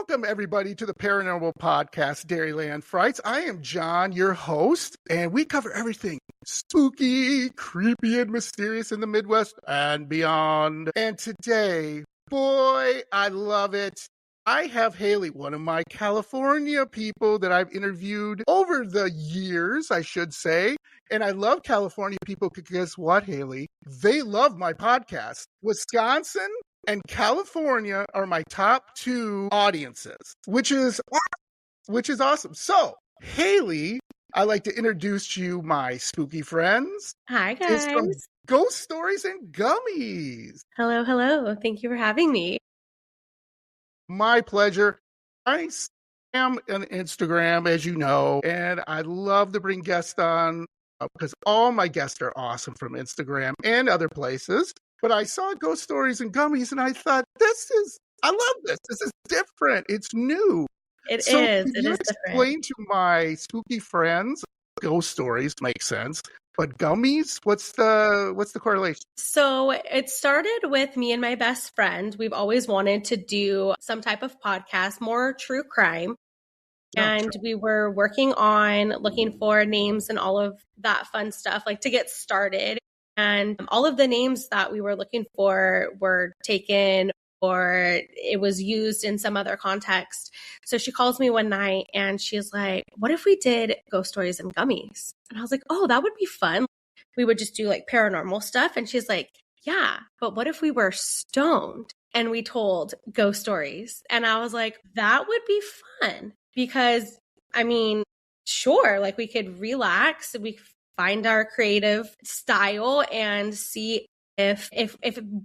Welcome, everybody, to the Paranormal Podcast, Dairyland Frights. I am John, your host, and we cover everything spooky, creepy, and mysterious in the Midwest and beyond. And today, boy, I love it. I have Hayley, one of my California people that I've interviewed over the years, I should say. And I love California people because guess what, Hayley? They love my podcast. Wisconsin and California are my top two audiences, which is awesome. So, Hayley, I'd like to introduce you my spooky friends. Hi, guys. It's from Ghost Stories and Gummies. Hello, hello. Thank you for having me. My pleasure. I am on Instagram, as you know, and I love to bring guests on because all my guests are awesome from Instagram and other places. But I saw Ghost Stories and Gummies, and I thought, I love this. This is different. It's new. It so is. Can it you is explain different. to my spooky friends, Ghost Stories make sense, but Gummies, what's the correlation? So it started with me and my best friend. We've always wanted to do some type of podcast, more true crime. And we were working on looking for names and all of that fun stuff, like to get started. And all of the names that we were looking for were taken or it was used in some other context. So she calls me one night and she's like, what if we did Ghost Stories and Gummies? And I was like, oh, that would be fun. We would just do like paranormal stuff. And she's like, yeah, but what if we were stoned and we told ghost stories? And I was like, that would be fun because, I mean, sure, like we could relax, we find our creative style and see if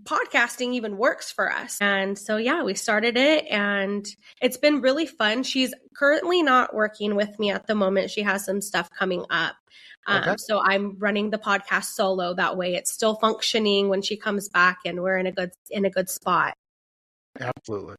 podcasting even works for us. And so, yeah, we started it and it's been really fun. She's currently not working with me at the moment. She has some stuff coming up. So I'm running the podcast solo. That way it's still functioning when she comes back and we're in a good spot.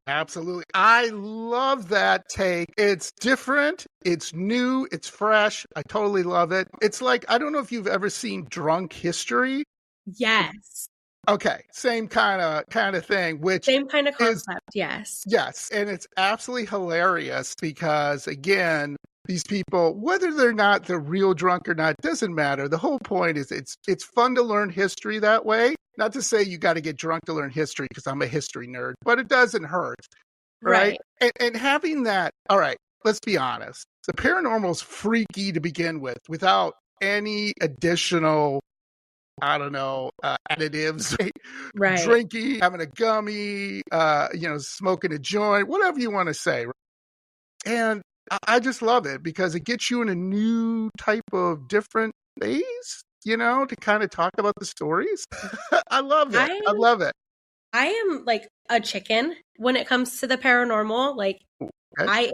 Absolutely. I love that take. It's different. It's new. It's fresh. I totally love it. It's like, I don't know if you've ever seen Drunk History. Yes. Okay. Same kind of thing, same kind of concept. Yes. Yes. And it's absolutely hilarious because again, these people, whether they're not the real drunk or not, doesn't matter. The whole point is it's fun to learn history that way. Not to say you got to get drunk to learn history because I'm a history nerd, but it doesn't hurt. Right. And having that, all right, let's be honest. The paranormal's freaky to begin with without any additional, I don't know, additives, right? Drinking, having a gummy, smoking a joint, whatever you want to say. And I just love it because it gets you in a new type of different phase, to kind of talk about the stories. I love it. I love it. I am like a chicken when it comes to the paranormal. Like I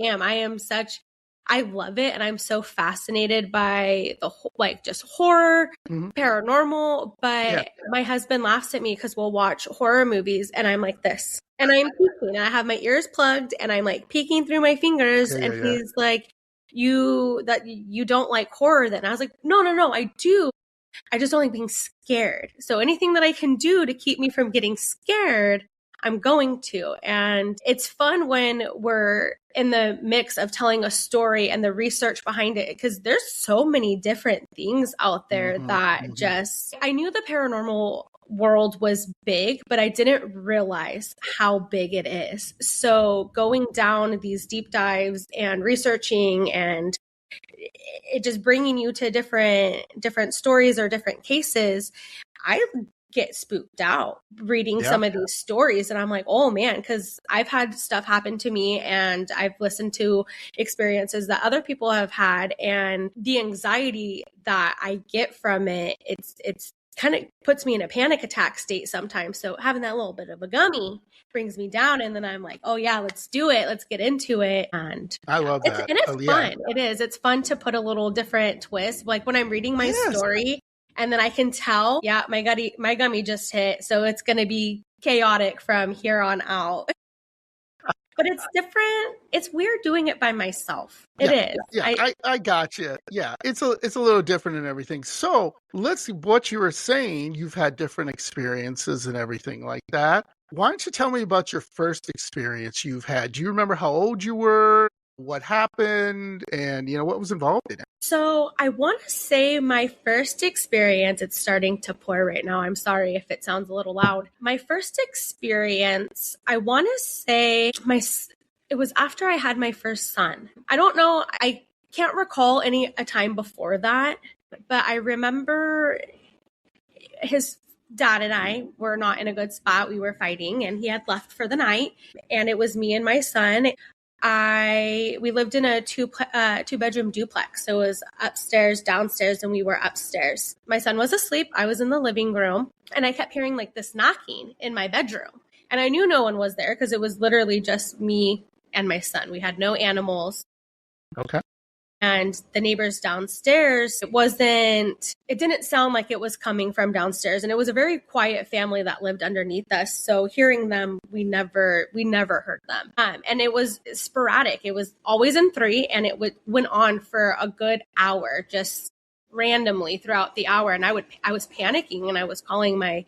love it. And I'm so fascinated by just horror, paranormal. But my husband laughs at me because we'll watch horror movies and I'm like this. And I'm peeking and I have my ears plugged and I'm like peeking through my fingers. He's like, you don't like horror then? I was like, no, I do. I just don't like being scared. So anything that I can do to keep me from getting scared, I'm going to. And it's fun when we're in the mix of telling a story and the research behind it, because there's so many different things out there that I knew the paranormal world was big, but I didn't realize how big it is. So going down these deep dives and researching and it just bringing you to different stories or different cases, I get spooked out reading some of these stories. And I'm like, oh man, because I've had stuff happen to me and I've listened to experiences that other people have had, and the anxiety that I get from it, it's kind of puts me in a panic attack state sometimes. So having that little bit of a gummy brings me down, and then I'm like, oh yeah, let's do it. Let's get into it. And I love that. And it's fun. It is. It's fun to put a little different twist. Like when I'm reading my story and then I can tell, my gummy just hit. So it's going to be chaotic from here on out. But it's different. It's weird doing it by myself. It is. Yeah, I got you. Yeah, it's a little different and everything. So let's see what you were saying. You've had different experiences and everything like that. Why don't you tell me about your first experience you've had? Do you remember how old you were, what happened, and, what was involved in it? So I want to say my first experience, it's starting to pour right now. I'm sorry if it sounds a little loud. My first experience, I want to say it was after I had my first son. I don't know. I can't recall a time before that, but I remember his dad and I were not in a good spot. We were fighting and he had left for the night, and it was me and my son. We lived in a two bedroom duplex. So it was upstairs, downstairs, and we were upstairs. My son was asleep. I was in the living room, and I kept hearing like this knocking in my bedroom. And I knew no one was there because it was literally just me and my son. We had no animals. Okay. And the neighbors downstairs, it didn't sound like it was coming from downstairs. And it was a very quiet family that lived underneath us. So hearing them, we never heard them. And it was sporadic. It was always in three, and it went on for a good hour, just randomly throughout the hour. And I was panicking, and I was calling my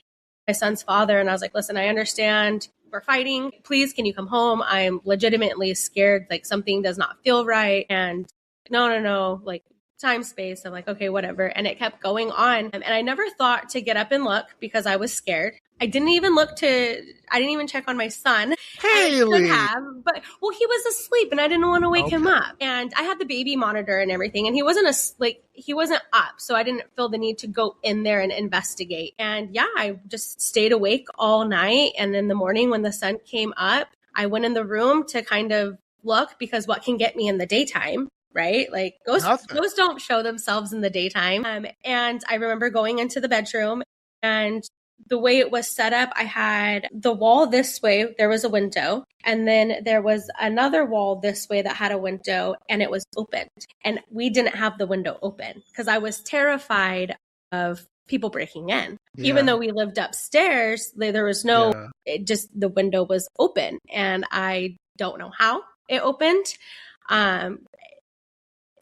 son's father, and I was like, listen, I understand we're fighting. Please, can you come home? I'm legitimately scared. Like, something does not feel right. And no, like time, space. I'm like, okay, whatever. And it kept going on. And I never thought to get up and look because I was scared. I didn't even check on my son. Hayley! I could have, but he was asleep and I didn't want to wake him up. And I had the baby monitor and everything, and he wasn't up. So I didn't feel the need to go in there and investigate. And yeah, I just stayed awake all night. And in the morning when the sun came up, I went in the room to kind of look, because what can get me in the daytime? Right? Like ghosts don't show themselves in the daytime. And I remember going into the bedroom, and the way it was set up, I had the wall this way, there was a window, and then there was another wall this way that had a window, and it was open. And we didn't have the window open because I was terrified of people breaking in. Yeah. Even though we lived upstairs, there was the window was open, and I don't know how it opened.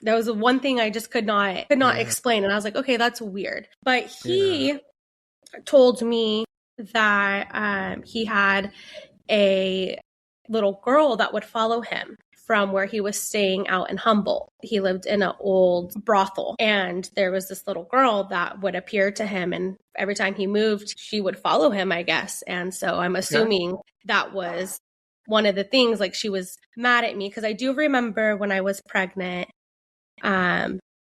That was the one thing I just could not explain. And I was like, okay, that's weird. But he told me that he had a little girl that would follow him from where he was staying out in Humboldt. He lived in an old brothel, and there was this little girl that would appear to him, and every time he moved, she would follow him, I guess. And so I'm assuming that was one of the things, like she was mad at me, because I do remember when I was pregnant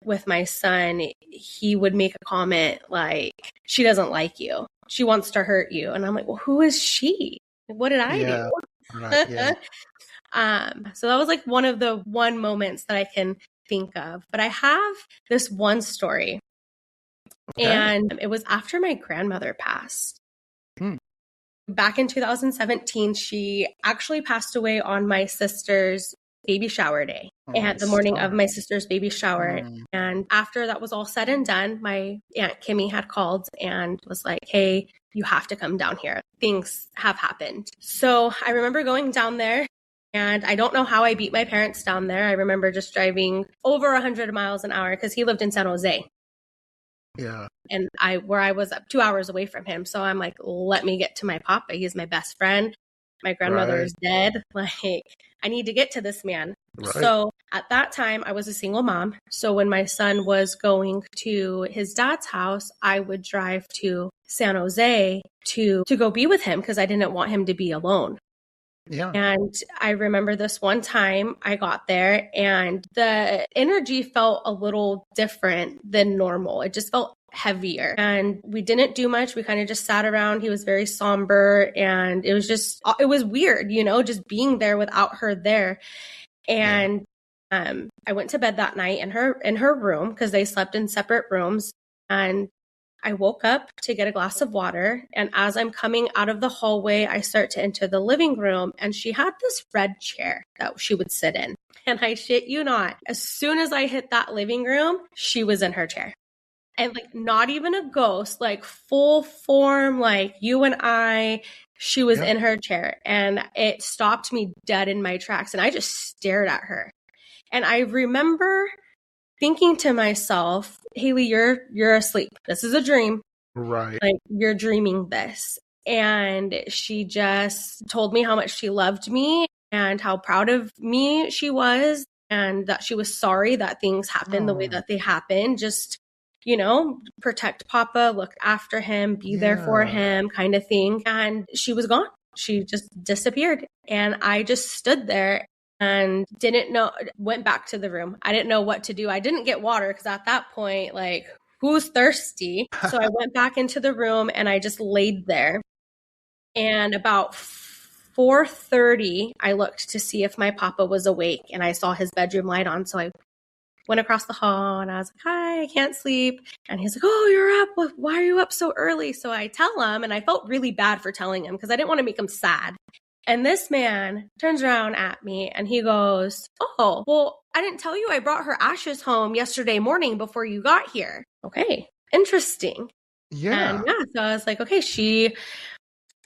with my son, he would make a comment like, she doesn't like you. She wants to hurt you. And I'm like, well, who is she? What did I do? Right, so that was like one of the moments that I can think of. But I have this one story. Okay. And it was after my grandmother passed. Back in 2017, she actually passed away on my sister's baby shower day, and the morning of my sister's baby shower. And after that was all said and done, my Aunt Kimmy had called and was like, hey, you have to come down here. Things have happened. So I remember going down there, and I don't know how I beat my parents down there. I remember just driving over 100 miles an hour because he lived in San Jose. Yeah. And I was up 2 hours away from him. So I'm like, let me get to my papa. He's my best friend. My grandmother is dead. Like, I need to get to this man. Right. So at that time, I was a single mom. So when my son was going to his dad's house, I would drive to San Jose to go be with him because I didn't want him to be alone. Yeah. And I remember this one time I got there, and the energy felt a little different than normal. It just felt heavier, and we didn't do much. We kind of just sat around. He was very somber, and it was weird, just being there without her there. And I went to bed that night in her room because they slept in separate rooms. And I woke up to get a glass of water, and as I'm coming out of the hallway, I start to enter the living room, and she had this red chair that she would sit in. And I shit you not, as soon as I hit that living room, she was in her chair. And like, not even a ghost, like full form, like you and I, she was in her chair. And it stopped me dead in my tracks, and I just stared at her. And I remember thinking to myself, Hayley, you're asleep. This is a dream. Right. Like, you're dreaming this. And she just told me how much she loved me and how proud of me she was, and that she was sorry that things happened the way that they happened. Just, protect Papa, look after him, be there for him, kind of thing. And she was gone. She just disappeared. And I just stood there and didn't know, went back to the room. I didn't know what to do. I didn't get water because at that point, like, who's thirsty? So I went back into the room and I just laid there. And about 4:30, I looked to see if my Papa was awake, and I saw his bedroom light on. So I went across the hall and I was like, hi, I can't sleep. And he's like, oh, you're up. Why are you up so early? So I tell him, and I felt really bad for telling him because I didn't want to make him sad. And this man turns around at me and he goes, oh, well, I didn't tell you I brought her ashes home yesterday morning before you got here. Okay, interesting. Yeah. And so I was like, okay, she,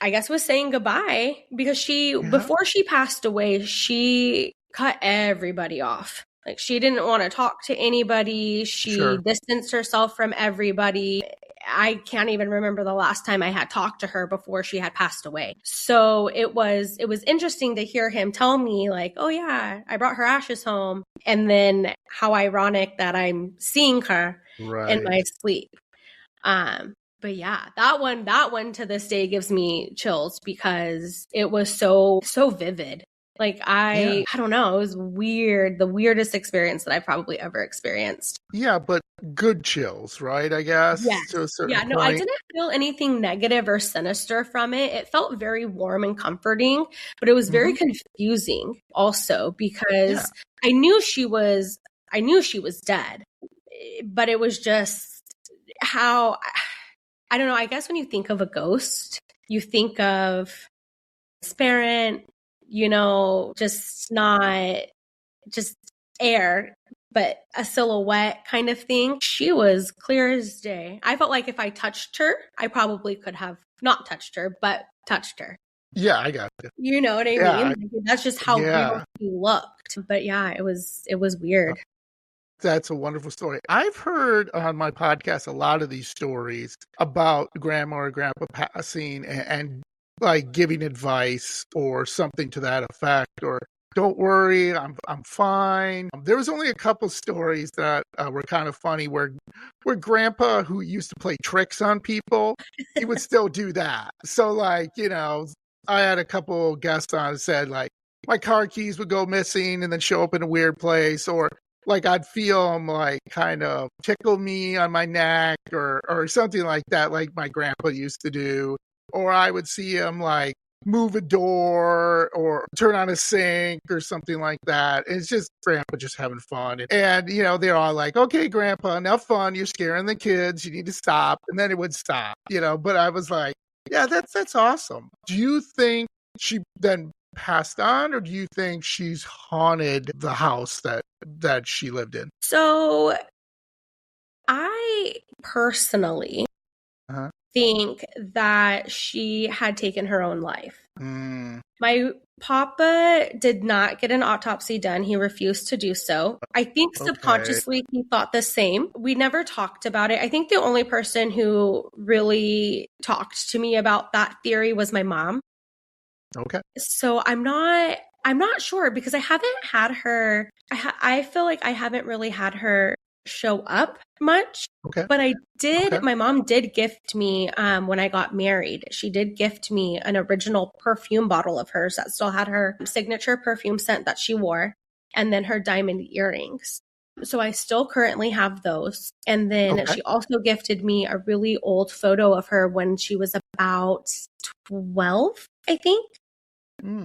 I guess, was saying goodbye because before she passed away, she cut everybody off. Like, she didn't want to talk to anybody. She distanced herself from everybody. I can't even remember the last time I had talked to her before she had passed away. So it was interesting to hear him tell me, like, oh yeah, I brought her ashes home. And then how ironic that I'm seeing her in my sleep. But yeah, that one to this day gives me chills because it was so vivid. Like, I don't know, it was weird, the weirdest experience that I've probably ever experienced. Yeah, but good chills, right? I guess. Yes. To a certain point. No, I didn't feel anything negative or sinister from it. It felt very warm and comforting, but it was very confusing also because I knew she was dead, but it was just how, I don't know, I guess when you think of a ghost, you think of transparent, just not just air, but a silhouette kind of thing. She was clear as day. I felt like if I touched her, I probably could have not touched her, but touched her. Yeah, I got you. You know what I mean? That's just how real she looked. But yeah, it was weird. That's a wonderful story. I've heard on my podcast a lot of these stories about grandma or grandpa passing and like giving advice or something to that effect, or don't worry, I'm fine. There was only a couple stories that were kind of funny where grandpa, who used to play tricks on people, he would still do that. So like, I had a couple guests on and said like my car keys would go missing and then show up in a weird place, or like I'd feel him like kind of tickle me on my neck or something like that, like my grandpa used to do. Or I would see him like move a door or turn on a sink or something like that. It's just grandpa just having fun. And they're all like, okay, grandpa, enough fun. You're scaring the kids. You need to stop. And then it would stop, but I was like, yeah, that's awesome. Do you think she then passed on, or do you think she's haunted the house that she lived in? So I personally think that she had taken her own life. My papa did not get an autopsy done. He refused to do so. I think subconsciously he thought the same. We never talked about it. I think the only person who really talked to me about that theory was my mom. Okay. So I'm not sure because I haven't had her. I feel like I haven't really had her show up much. Okay. But I did. Okay. My mom did gift me when I got married. She did gift me an original perfume bottle of hers that still had her signature perfume scent that she wore, and then her diamond earrings. So I still currently have those. And then she also gifted me a really old photo of her when she was about 12, I think.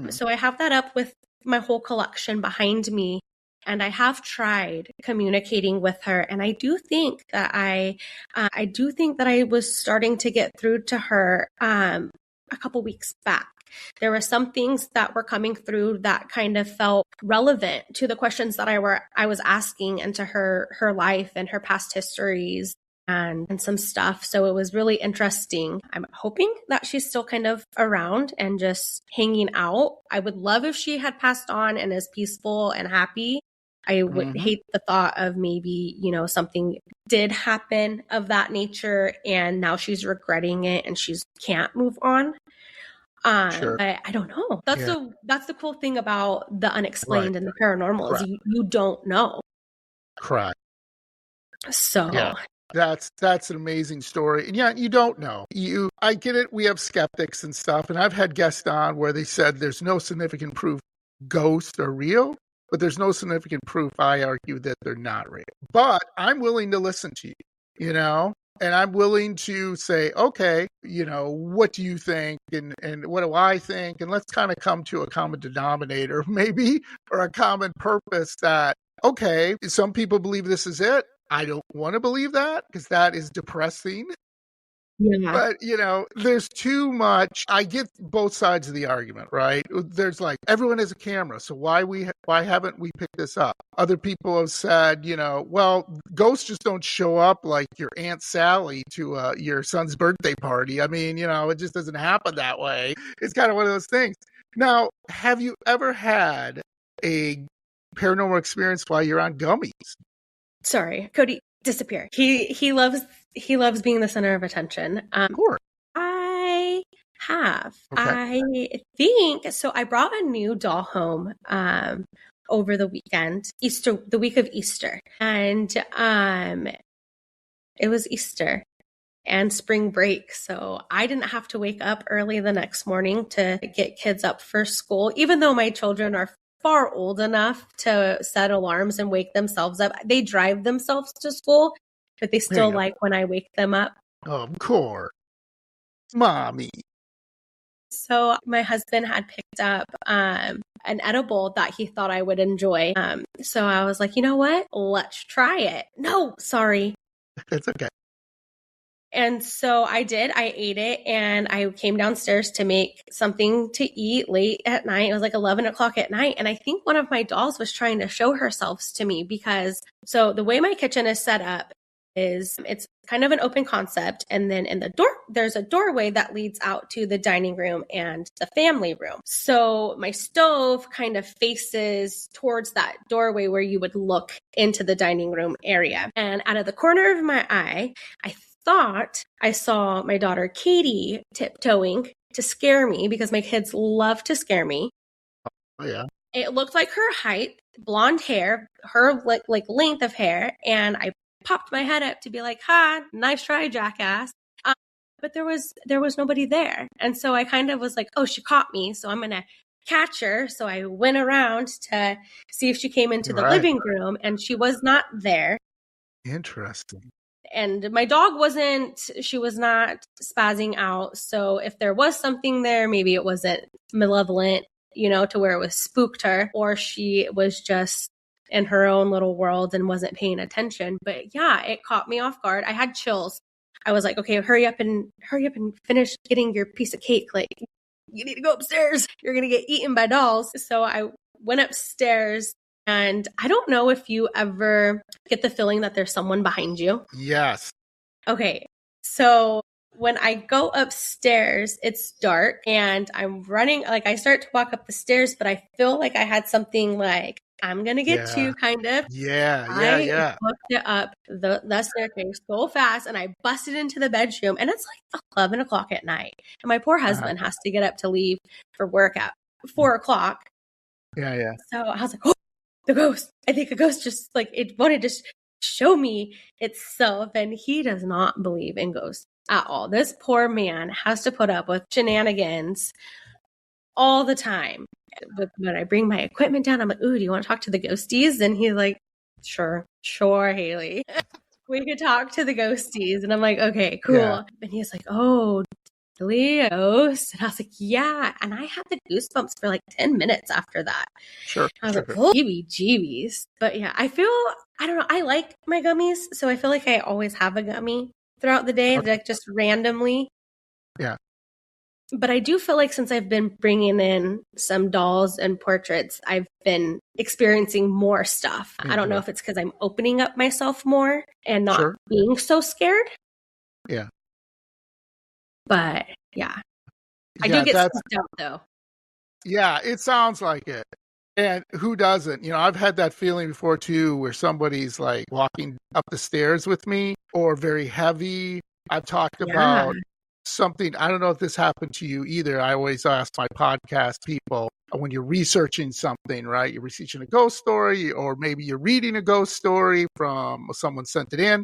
So I have that up with my whole collection behind me. And I have tried communicating with her. And I do think that I was starting to get through to her a couple weeks back. There were some things that were coming through that kind of felt relevant to the questions that I was asking, and to her life and her past histories and some stuff. So it was really interesting. I'm hoping that she's still kind of around and just hanging out. I would love if she had passed on and is peaceful and happy. I would hate the thought of maybe, something did happen of that nature and now she's regretting it and she can't move on. Sure. But I don't know. That's Yeah. the cool thing about the unexplained Right. and the paranormal is Correct. you don't know. Correct. Yeah. So That's an amazing story. And yeah, you don't know. I get it. We have skeptics and stuff. And I've had guests on where they said there's no significant proof ghosts are real, but there's no significant proof, I argue, that they're not real. But I'm willing to listen to you, and I'm willing to say, okay, what do you think? And what do I think? And let's kind of come to a common denominator, maybe, or a common purpose that, okay, some people believe this is it. I don't want to believe that because that is depressing. yeah. But, there's too much. I get both sides of the argument, right? There's like, everyone has a camera, so why haven't we picked this up? Other people have said, well, ghosts just don't show up like your Aunt Sally to your son's birthday party. I mean, it just doesn't happen that way. It's kind of one of those things. Now, have you ever had a paranormal experience while you're on Gummies? Sorry, Cody, disappear. He loves being the center of attention. Of course. I have. Okay. I think so. I brought a new doll home over the weekend, the week of Easter, and it was Easter and spring break, so I didn't have to wake up early the next morning to get kids up for school, even though my children are far old enough to set alarms and wake themselves up. They drive themselves to school, but they still like when I wake them up. Of course. Mommy. So my husband had picked up an edible that he thought I would enjoy. So I was like, you know what? Let's try it. No, sorry. It's okay. And so I did. I ate it and I came downstairs to make something to eat late at night. It was like 11 o'clock at night. And I think one of my dolls was trying to show herself to me so the way my kitchen is set up is it's kind of an open concept. And then in the door, there's a doorway that leads out to the dining room and the family room. So my stove kind of faces towards that doorway where you would look into the dining room area. And out of the corner of my eye, I thought I saw my daughter Katie tiptoeing to scare me because my kids love to scare me. Oh, yeah. It looked like her height, blonde hair, her like length of hair, and I popped my head up to be like, "Ha, nice try, jackass." But there was nobody there, and so I kind of was like, "Oh, she caught me, so I'm gonna catch her." So I went around to see if she came into the living room, and she was not there. Interesting. And my dog she was not spazzing out. So if there was something there, maybe it wasn't malevolent, to where it was spooked her, or she was just in her own little world and wasn't paying attention. But yeah, it caught me off guard. I had chills. I was like, okay, hurry up and finish getting your piece of cake. Like, you need to go upstairs. You're going to get eaten by dolls. So I went upstairs. And I don't know if you ever get the feeling that there's someone behind you. Yes. Okay. So when I go upstairs, it's dark and I'm running, like I start to walk up the stairs, but I feel like I had something like, I'm going to get you kind of. Yeah. I looked it up the staircase so fast and I busted into the bedroom and it's like 11 o'clock at night. And my poor husband has to get up to leave for work at 4 o'clock. Yeah. So I was like, oh, the ghost. I think a ghost just it wanted to show me itself. And he does not believe in ghosts at all. This poor man has to put up with shenanigans all the time. But when I bring my equipment down, I'm like, ooh, do you want to talk to the ghosties? And he's like, sure, Hayley. We could talk to the ghosties. And I'm like, okay, cool. Yeah. And he's like, oh, really? Ghost? And I was like, yeah. And I had the goosebumps for like 10 minutes after that. Sure. I was like, oh, jeebies. But yeah, I don't know. I like my gummies. So I feel like I always have a gummy throughout the day, like just randomly. Yeah. But I do feel like since I've been bringing in some dolls and portraits, I've been experiencing more stuff. I don't know if it's because I'm opening up myself more and not being so scared. Yeah. But yeah, I do get spooked out though. Yeah, it sounds like it. And who doesn't? I've had that feeling before too, where somebody's like walking up the stairs with me or very heavy. I've talked about something, I don't know if this happened to you either. I always ask my podcast people when you're researching something, right? You're researching a ghost story, or maybe you're reading a ghost story from someone sent it in.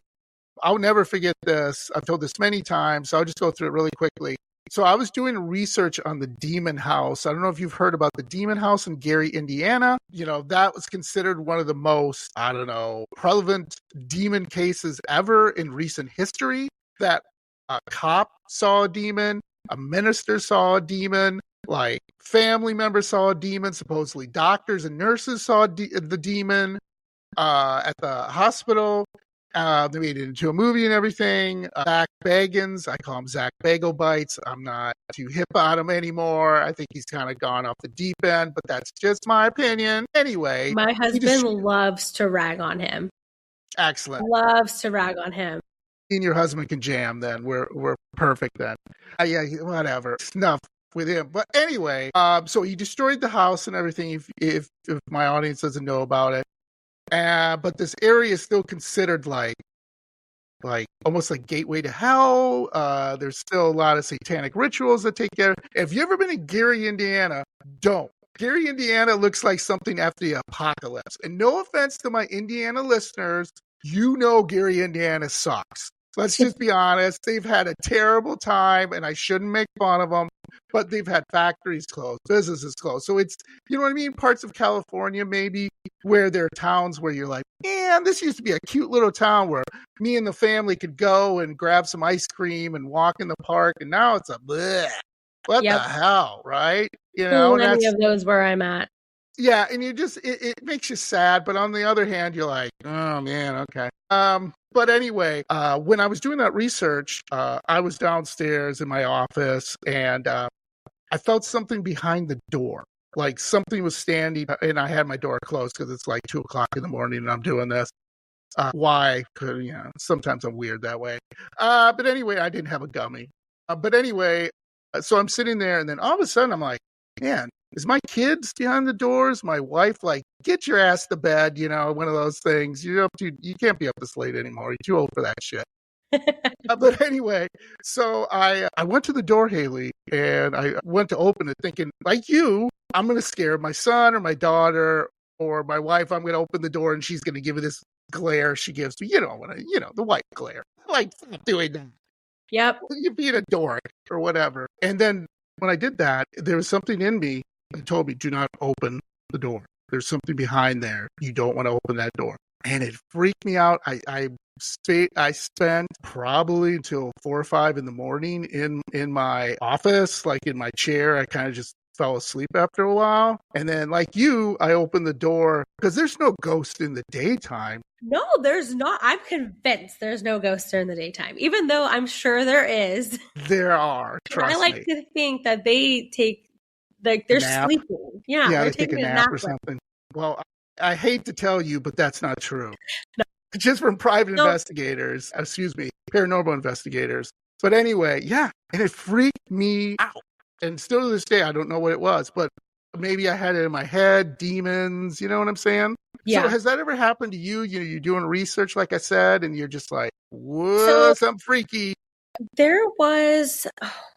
I'll never forget this. I've told this many times, so I'll just go through it really quickly. So I was doing research on the Demon House. I don't know if you've heard about the Demon House in Gary, Indiana. You know, that was considered one of the most, I don't know, prevalent demon cases ever in recent history. That a cop saw a demon, a minister saw a demon, like family members saw a demon, supposedly doctors and nurses saw the demon at the hospital. They made it into a movie and everything. Zach Bagans, I call him Zach Bagel Bites. I'm not too hip on him anymore. I think he's kind of gone off the deep end, but that's just my opinion. Anyway. My husband loves to rag on him. Excellent. Loves to rag on him. And your husband can jam then. We're perfect then. Yeah, whatever. Enough with him. But anyway, so he destroyed the house and everything if my audience doesn't know about it. But this area is still considered like almost like gateway to hell. There's still a lot of satanic rituals that take care. If you've ever been in Gary, Indiana, don't. Gary, Indiana looks like something after the apocalypse. And no offense to my Indiana listeners, you know Gary, Indiana sucks. Let's just be honest. They've had a terrible time, and I shouldn't make fun of them, but they've had factories closed, businesses closed. So it's, you know what I mean? Parts of California, maybe, where there are towns where you're like, man, this used to be a cute little town where me and the family could go and grab some ice cream and walk in the park. And now it's a bleh. What the hell, right? You know, any of those where I'm at. Yeah, and you just, it makes you sad. But on the other hand, you're like, oh, man, okay. But anyway, when I was doing that research, I was downstairs in my office, and I felt something behind the door. Like something was standing, and I had my door closed because it's like 2:00 in the morning and I'm doing this. Why? Because, you know, sometimes I'm weird that way. But anyway, I didn't have a gummy. But anyway, so I'm sitting there, and then all of a sudden I'm like, man, is my kids behind the doors? My wife, like, get your ass to bed, you know, one of those things. You can't be up this late anymore. You're too old for that shit. But anyway, so I went to the door, Hayley, and I went to open it thinking, like you, I'm going to scare my son or my daughter or my wife. I'm going to open the door and she's going to give me this glare she gives me. The white glare. Like, stop doing that. Yep. You're being a dork or whatever. And then when I did that, there was something in me that told me, do not open the door. There's something behind there. You don't want to open that door. And it freaked me out. I spent probably until 4 or 5 in the morning in my office, like in my chair. I kind of just fell asleep after a while. And then, like you, I opened the door because there's no ghost in the daytime. No, there's not. I'm convinced there's no ghosts during the daytime, even though I'm sure there is. There are. Trust I like me. to think that they take, like, they're sleeping. Yeah, they're taking a nap or something. Well, I hate to tell you, but that's not true. No. Just from paranormal investigators. But anyway, yeah, and it freaked me out. And still to this day, I don't know what it was, but maybe I had it in my head, demons, you know what I'm saying? Yeah. So has that ever happened to you? You know, you're doing research, like I said, and you're just like, whoa, something freaky. There was,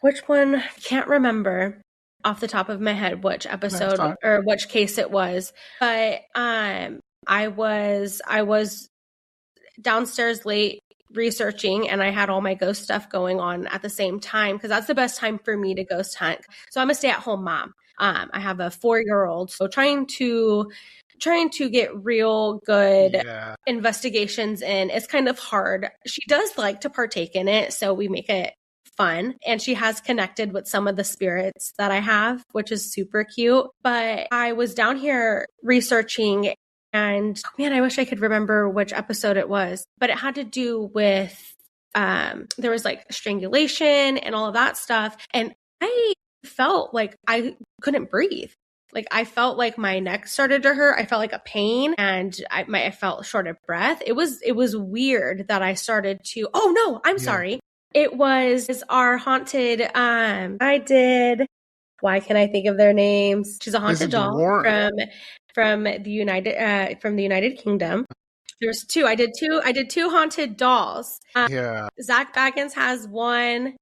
which one? I can't remember off the top of my head which episode or which case it was. But I was downstairs late researching, and I had all my ghost stuff going on at the same time because that's the best time for me to ghost hunt. So I'm a stay-at-home mom. I have a 4-year-old, so trying to get real good investigations in is kind of hard. She does like to partake in it, so we make it fun, and she has connected with some of the spirits that I have, which is super cute. But I was down here researching, and man, I wish I could remember which episode it was, but it had to do with there was like strangulation and all of that stuff, and I felt like I couldn't breathe. Like, I felt like my neck started to hurt. I felt like a pain, and I felt short of breath. It was weird that I started to. Oh no, I'm sorry. It was our haunted. I did. Why can't I think of their names? She's a haunted doll from the United Kingdom. There's 2. I did 2 haunted dolls. Zach Baggins has one.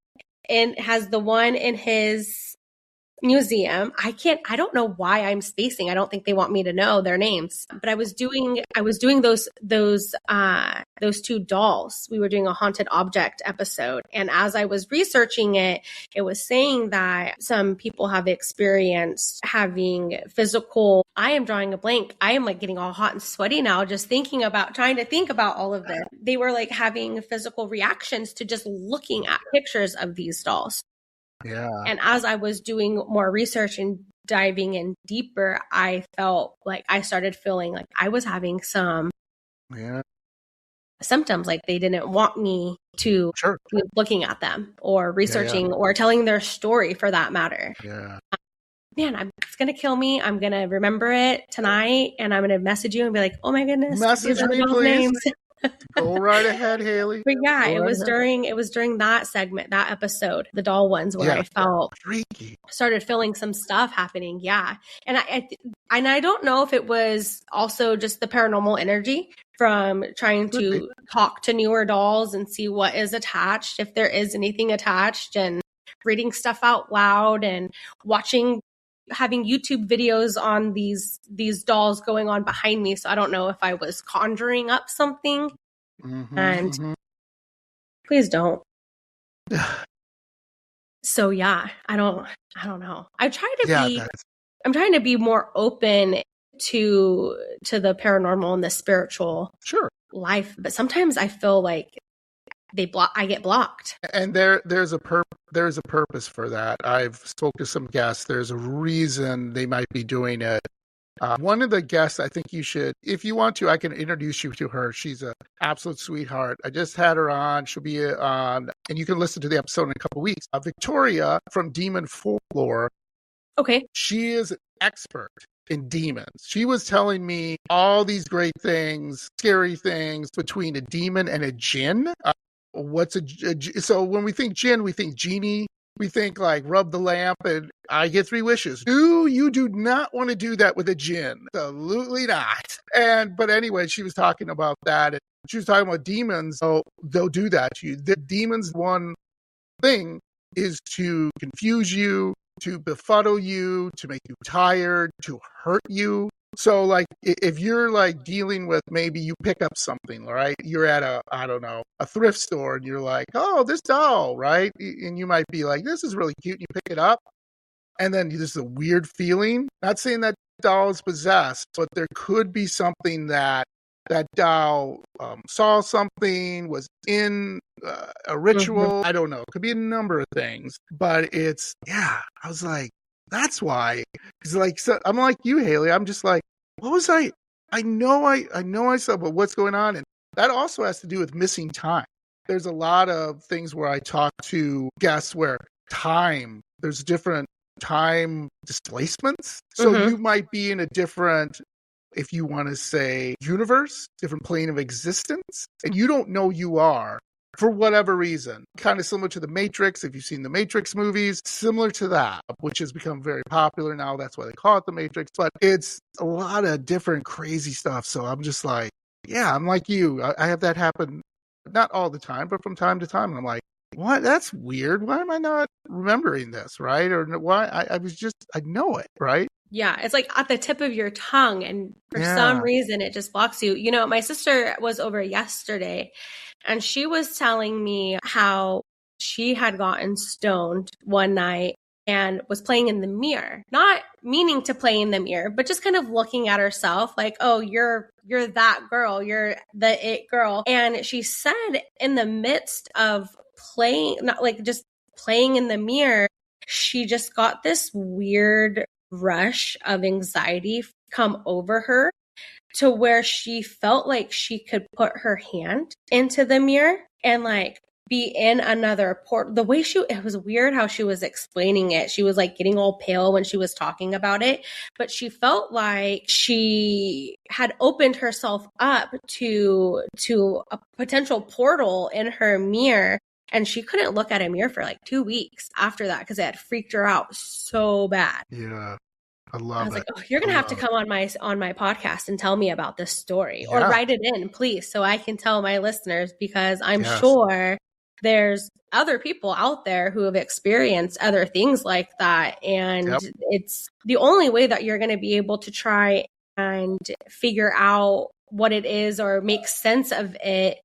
has the one in his museum. I don't know why I'm spacing. I don't think they want me to know their names, but I was doing those two dolls. We were doing a haunted object episode. And as I was researching it, it was saying that some people have experienced having physical, I am drawing a blank. I am like getting all hot and sweaty now, just trying to think about all of this. They were like having physical reactions to just looking at pictures of these dolls. Yeah. And as I was doing more research and diving in deeper, I felt like I started feeling like I was having some symptoms, like they didn't want me to be looking at them or researching or telling their story for that matter. Yeah. Man, it's going to kill me. I'm going to remember it tonight and I'm going to message you and be like, oh my goodness. Message me, please. Names. Go right ahead, Hayley. But yeah, it was during that segment, that episode, the doll ones, where I felt freaky. Started feeling some stuff happening. Yeah. And I don't know if it was also just the paranormal energy from trying to talk to newer dolls and see what is attached, if there is anything attached, and reading stuff out loud and having YouTube videos on these dolls going on behind me. So I don't know if I was conjuring up something. Please don't. So yeah, I don't know. I'm trying to be more open to the paranormal and the spiritual life, but sometimes I feel like I get blocked. And there's a purpose for that. I've spoke to some guests. There's a reason they might be doing it. One of the guests, I think you should, if you want to, I can introduce you to her. She's an absolute sweetheart. I just had her on. She'll be on, and you can listen to the episode in a couple of weeks. Victoria from Demon Folklore. Okay. She is an expert in demons. She was telling me all these great things, scary things between a demon and a jinn. So when we think jinn, we think genie. We think like rub the lamp and I get 3 wishes. You do not want to do that with a jinn. Absolutely not. But anyway, she was talking about that. And she was talking about demons. So they'll do that to you. The demons' one thing is to confuse you, to befuddle you, to make you tired, to hurt you. So like if you're like dealing with, maybe you pick up something, right? You're at a thrift store and you're like, oh, this doll, right? And you might be like, this is really cute. You pick it up and then there's a weird feeling. Not saying that doll is possessed, but there could be something that doll saw something, was in a ritual. I don't know. It could be a number of things, but I was like, that's why. It's like, so I'm like you, Hayley. I'm just like, what was I know I saw, but what's going on? And that also has to do with missing time. There's a lot of things where I talk to guests where there's different time displacements. So you might be in a different, if you want to say, universe, different plane of existence, and you don't know you are. For whatever reason, kind of similar to the Matrix. If you've seen the Matrix movies, similar to that, which has become very popular now. That's why they call it the Matrix. But it's a lot of different crazy stuff. So I'm just like, yeah, I'm like you. I have that happen, not all the time, but from time to time. And I'm like, what? That's weird. Why am I not remembering this? Right? Or why? I know it, right? Yeah, it's like at the tip of your tongue. And for some reason, it just blocks you. You know, my sister was over yesterday and she was telling me how she had gotten stoned one night and was playing in the mirror, not meaning to play in the mirror, but just kind of looking at herself like, oh, you're that girl, you're the it girl. And she said in the midst of playing, not like just playing in the mirror, she just got this weird rush of anxiety come over her to where she felt like she could put her hand into the mirror and like be in another port. The way it was weird how she was explaining it. She was like getting all pale when she was talking about it, but she felt like she had opened herself up to a potential portal in her mirror. And she couldn't look at a mirror for like 2 weeks after that because it had freaked her out so bad. Yeah. I was like, oh, you're going to have to come on my podcast and tell me about this story or write it in, please, so I can tell my listeners, because I'm sure there's other people out there who have experienced other things like that. And it's the only way that you're going to be able to try and figure out what it is or make sense of it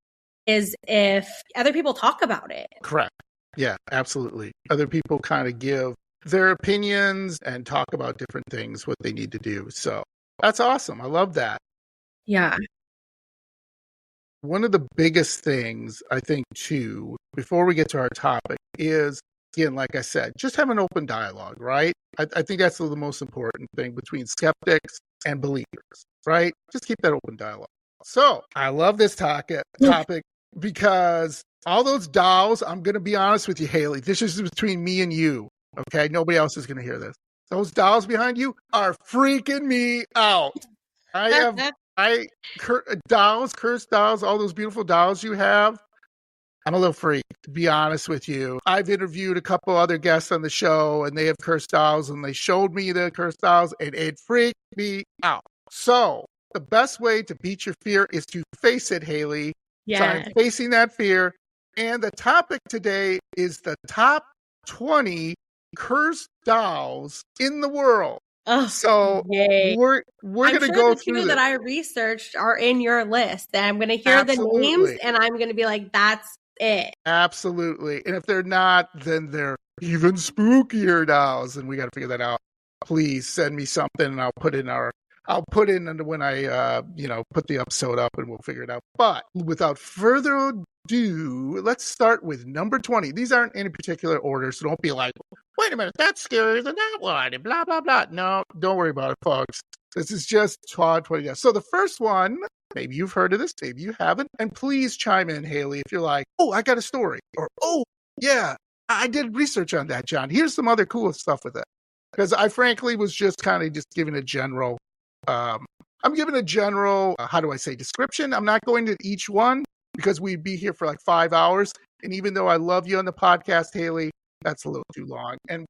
is if other people talk about it. Correct. Yeah, absolutely. Other people kind of give their opinions and talk about different things, what they need to do. So that's awesome. I love that. Yeah. One of the biggest things, I think, too, before we get to our topic is, again, like I said, just have an open dialogue, right? I think that's the most important thing between skeptics and believers, right? Just keep that open dialogue. So I love this topic because all those dolls, I'm going to be honest with you, Hayley, this is between me and you, okay? Nobody else is going to hear this. Those dolls behind you are freaking me out. Cursed dolls, all those beautiful dolls you have. I'm a little freak, to be honest with you. I've interviewed a couple other guests on the show, and they have cursed dolls, and they showed me the cursed dolls, and it freaked me out. So the best way to beat your fear is to face it, Hayley. Yeah. So I'm facing that fear. And the topic today is the top 20 cursed dolls in the world. Oh, so yay. we're going to go through the two that I researched are in your list. And I'm going to hear the names and I'm going to be like, that's it. Absolutely. And if they're not, then they're even spookier dolls. And we got to figure that out. Please send me something and I'll put in under when I, put the episode up and we'll figure it out. But without further ado, let's start with number 20. These aren't in any particular order, so don't be like, wait a minute, that's scarier than that one, and blah, blah, blah. No, don't worry about it, folks. This is just 20. So the first one, maybe you've heard of this, maybe you haven't. And please chime in, Hayley, if you're like, oh, I got a story. Or, oh, yeah, I did research on that, John. Here's some other cool stuff with it. Because I frankly was just kind of just giving a general, I'm giving a general, description. I'm not going to each one because we'd be here for like 5 hours. And even though I love you on the podcast, Hayley, that's a little too long. And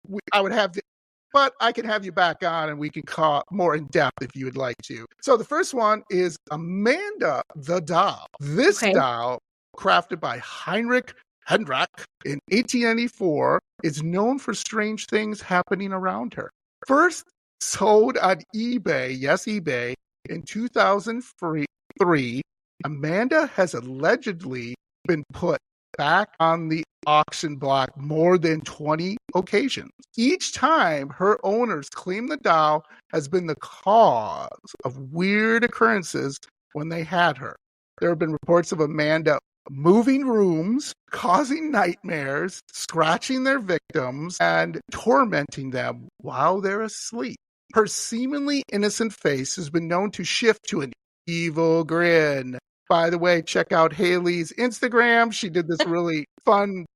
but I can have you back on and we can call more in depth if you would like to. So the first one is Amanda the doll. This doll, crafted by Heinrich Hendrak in 1894, is known for strange things happening around her. First sold on eBay, yes, eBay, in 2003, Amanda has allegedly been put back on the auction block more than 20 occasions. Each time, her owners claim the doll has been the cause of weird occurrences when they had her. There have been reports of Amanda moving rooms, causing nightmares, scratching their victims, and tormenting them while they're asleep. Her seemingly innocent face has been known to shift to an evil grin. By the way, check out Hayley's Instagram. She did this really fun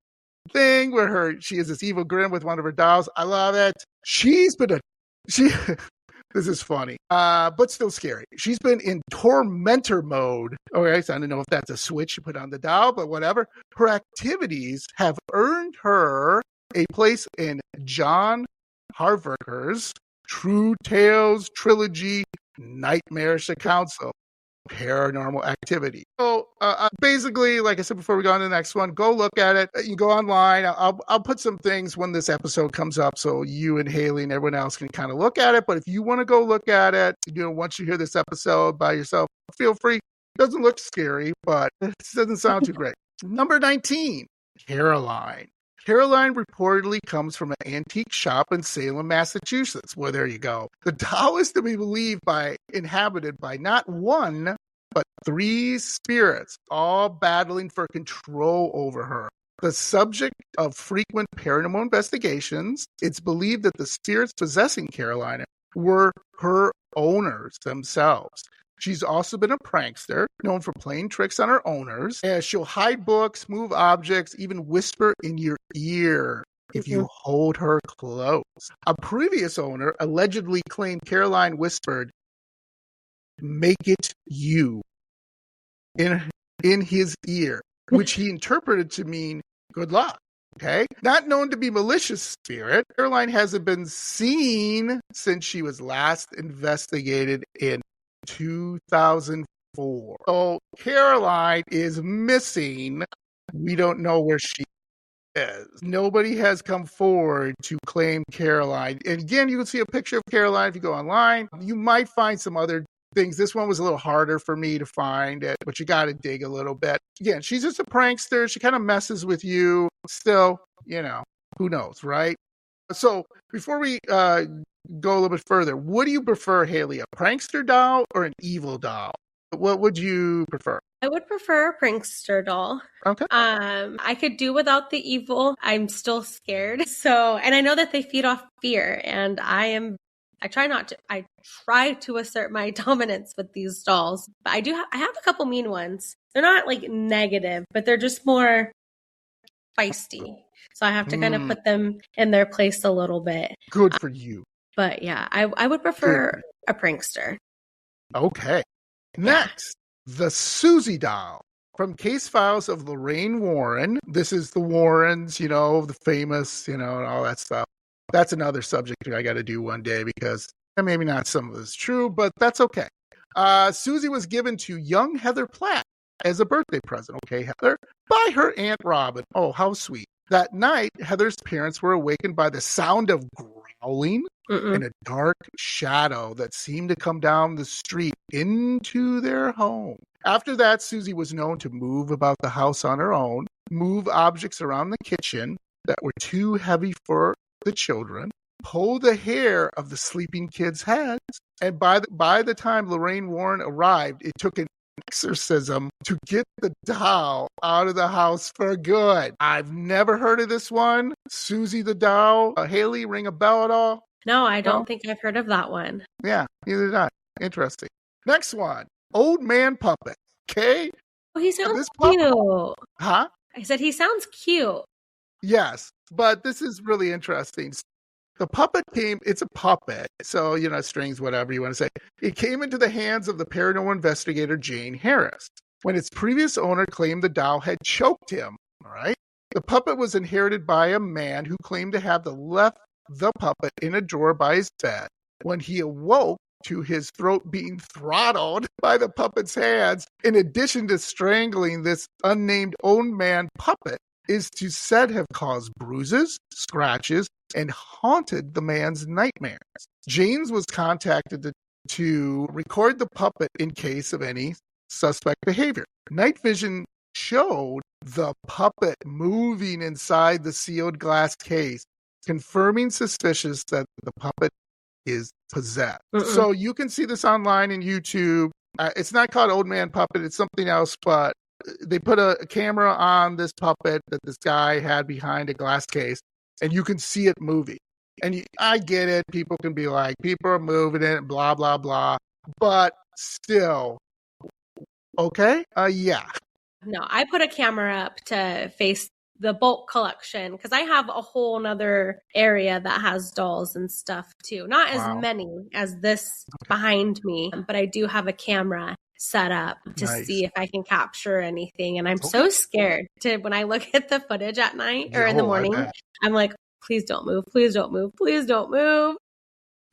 thing where she has this evil grin with one of her dolls. I love it. This is funny, but still scary. She's been in tormentor mode. Okay, so I don't know if that's a switch you put on the doll, but whatever. Her activities have earned her a place in John Harverker's True Tales Trilogy Nightmarish Accounts of Paranormal Activity. So basically, like I said before we go on to the next one, go look at it. You go online. I'll put some things when this episode comes up so you and Hayley and everyone else can kind of look at it. But if you want to go look at it, once you hear this episode by yourself, feel free. It doesn't look scary, but it doesn't sound too great. Number 19, Caroline. Caroline reportedly comes from an antique shop in Salem, Massachusetts. Well, there you go. The doll is to be believed inhabited by not one, but 3 spirits, all battling for control over her. The subject of frequent paranormal investigations, it's believed that the spirits possessing Caroline were her owners themselves. She's also been a prankster, known for playing tricks on her owners. She'll hide books, move objects, even whisper in your ear if you hold her close. A previous owner allegedly claimed Caroline whispered, "Make it you," in his ear, which he interpreted to mean good luck. Okay? Not known to be malicious spirit, Caroline hasn't been seen since she was last investigated in 2004. So Caroline is missing We don't know where she is. Nobody has come forward to claim Caroline. And again, you can see a picture of Caroline if you go online. You might find some other things. This one was a little harder for me to find it, but you got to dig a little bit. Again, she's just a prankster. She kind of messes with you. Still, who knows, right? So before we go a little bit further, what do you prefer, Hayley? A prankster doll or an evil doll? What would you prefer? I would prefer a prankster doll. Okay. I could do without the evil. I'm still scared. So, and I know that they feed off fear, and I try to assert my dominance with these dolls. But I have a couple mean ones. They're not like negative, but they're just more feisty. So I have to kind of put them in their place a little bit. Good for you. But yeah, I would prefer a prankster. Okay. Next, the Susie doll. From Case Files of Lorraine Warren. This is the Warrens, the famous, and all that stuff. That's another subject I got to do one day because maybe not some of it's true, but that's okay. Susie was given to young Heather Platt as a birthday present, okay, Heather, by her Aunt Robin. Oh, how sweet. That night, Heather's parents were awakened by the sound of growling and a dark shadow that seemed to come down the street into their home. After that, Susie was known to move about the house on her own, move objects around the kitchen that were too heavy for the children, pull the hair of the sleeping kids' heads, and by the time Lorraine Warren arrived, it took an exorcism to get the doll out of the house for good. I've never heard of this one. Susie the doll. Hayley, ring a bell at all? No, I don't think I've heard of that one. Yeah, neither did I. Interesting. Next one. Old Man Puppet. Okay? Oh, he sounds cute. Huh? I said he sounds cute. Yes, but this is really interesting. The puppet it's a puppet, so, strings, whatever you want to say. It came into the hands of the paranormal investigator Jane Harris when its previous owner claimed the doll had choked him, all right? The puppet was inherited by a man who claimed to have left the puppet in a drawer by his bed. When he awoke to his throat being throttled by the puppet's hands, in addition to strangling this unnamed old man puppet, is said to have caused bruises, scratches, and haunted the man's nightmares. James was contacted to record the puppet in case of any suspect behavior. Night vision showed the puppet moving inside the sealed glass case, confirming suspicious that the puppet is possessed. So you can see this online in YouTube. It's not called Old Man Puppet. It's something else, but they put a camera on this puppet that this guy had behind a glass case, and you can see it moving. And I get it. People can be like, people are moving it, blah, blah, blah. But still, okay? Yeah. No, I put a camera up to face the bulk collection because I have a whole nother area that has dolls and stuff too. Not as many as this behind me, but I do have a camera set up to see if I can capture anything. And I'm so scared when I look at the footage at night or in the morning. I'm like, please don't move. Please don't move. Please don't move.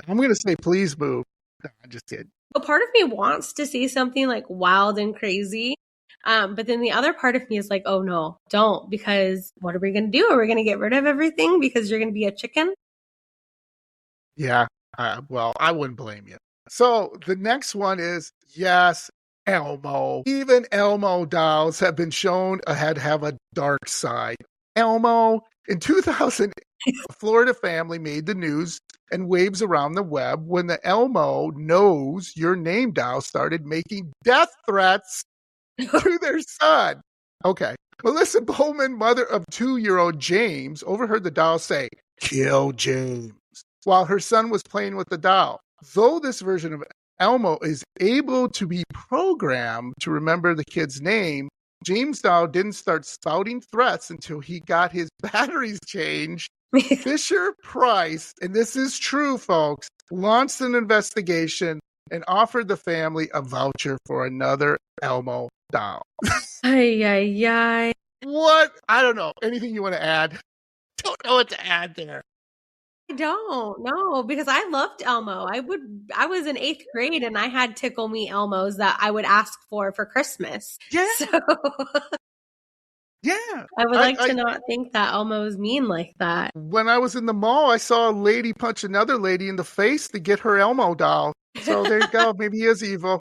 I'm going to say, please move. No, I just did. A part of me wants to see something like wild and crazy. But then the other part of me is like, oh no, don't, because what are we going to do? Are we going to get rid of everything because you're going to be a chicken? Yeah. Well, I wouldn't blame you. So the next one is, yes, Elmo. Even Elmo dolls have been shown to have a dark side. Elmo, in 2000, a Florida family made the news and waves around the web when the Elmo Knows Your Name doll started making death threats to their son. Okay. Melissa Bowman, mother of 2-year-old James, overheard the doll say, "Kill James," while her son was playing with the doll. Though this version of Elmo is able to be programmed to remember the kid's name, James' doll didn't start spouting threats until he got his batteries changed. Fisher Price, and this is true, folks, launched an investigation and offered the family a voucher for another Elmo doll. Ay, ay, ay. What? I don't know. Anything you want to add? Don't know what to add there. I don't know, because I loved Elmo. I was in 8th grade and I had Tickle Me Elmos that I would ask for Christmas. Yeah. So Yeah. I would like to not think that Elmo is mean like that. When I was in the mall, I saw a lady punch another lady in the face to get her Elmo doll. So there you go. Maybe he is evil.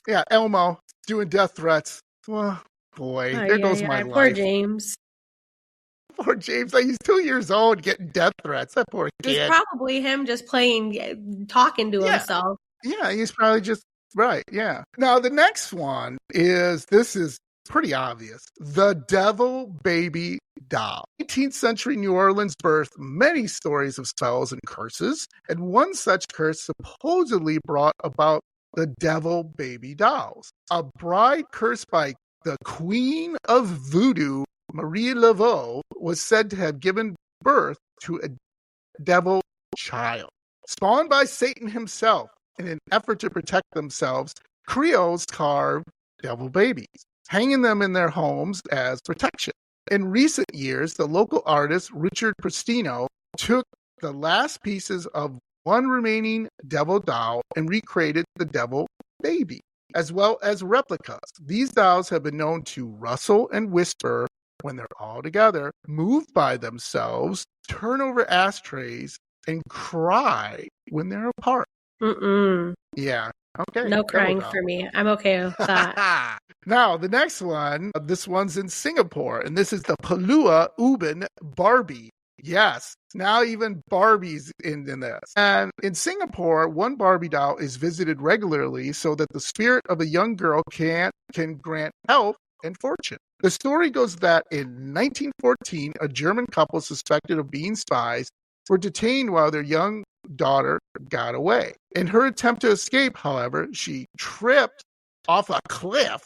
Yeah, Elmo doing death threats. Well, boy, there goes my life. Poor James. Poor James. He's 2 years old getting death threats. That poor kid. It's probably him just talking to himself. Yeah, he's probably just right. Yeah. Now, the next one is pretty obvious. The Devil Baby Doll. 18th century New Orleans birthed many stories of spells and curses, and one such curse supposedly brought about the Devil Baby Dolls. A bride cursed by the Queen of Voodoo, Marie Laveau, was said to have given birth to a devil child. Spawned by Satan himself in an effort to protect themselves, Creoles carved devil babies, hanging them in their homes as protection. In recent years, the local artist Richard Prestino took the last pieces of one remaining devil doll and recreated the devil baby, as well as replicas. These dolls have been known to rustle and whisper when they're all together, move by themselves, turn over ashtrays, and cry when they're apart. Yeah. Okay. No crying for me. I'm okay with that. Now, the next one, this one's in Singapore, and this is the Palua Ubin Barbie. Yes, now even Barbie's in this. And in Singapore, one Barbie doll is visited regularly so that the spirit of a young girl can grant health and fortune. The story goes that in 1914, a German couple suspected of being spies were detained while their young daughter got away. In her attempt to escape, however, she tripped off a cliff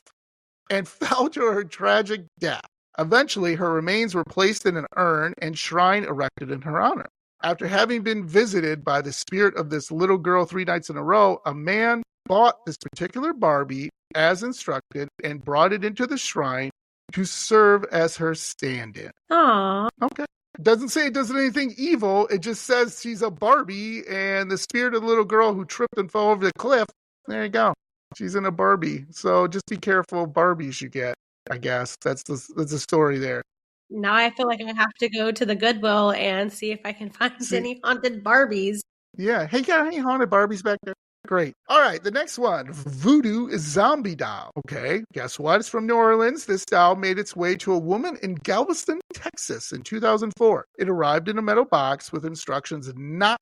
and fell to her tragic death. Eventually, her remains were placed in an urn and shrine erected in her honor. After having been visited by the spirit of this little girl 3 nights in a row, a man bought this particular Barbie as instructed and brought it into the shrine to serve as her stand-in. Aww. Okay. It doesn't say it does anything evil. It just says she's a Barbie and the spirit of the little girl who tripped and fell over the cliff. There you go. She's in a Barbie. So just be careful of Barbies you get, I guess. That's the story there. Now I feel like I have to go to the Goodwill and see if I can find any haunted Barbies. Yeah. Hey, got any haunted Barbies back there? Great. All right, the next one, Voodoo Zombie Doll. Okay, guess what? It's from New Orleans. This doll made its way to a woman in Galveston, Texas in 2004. It arrived in a metal box with instructions not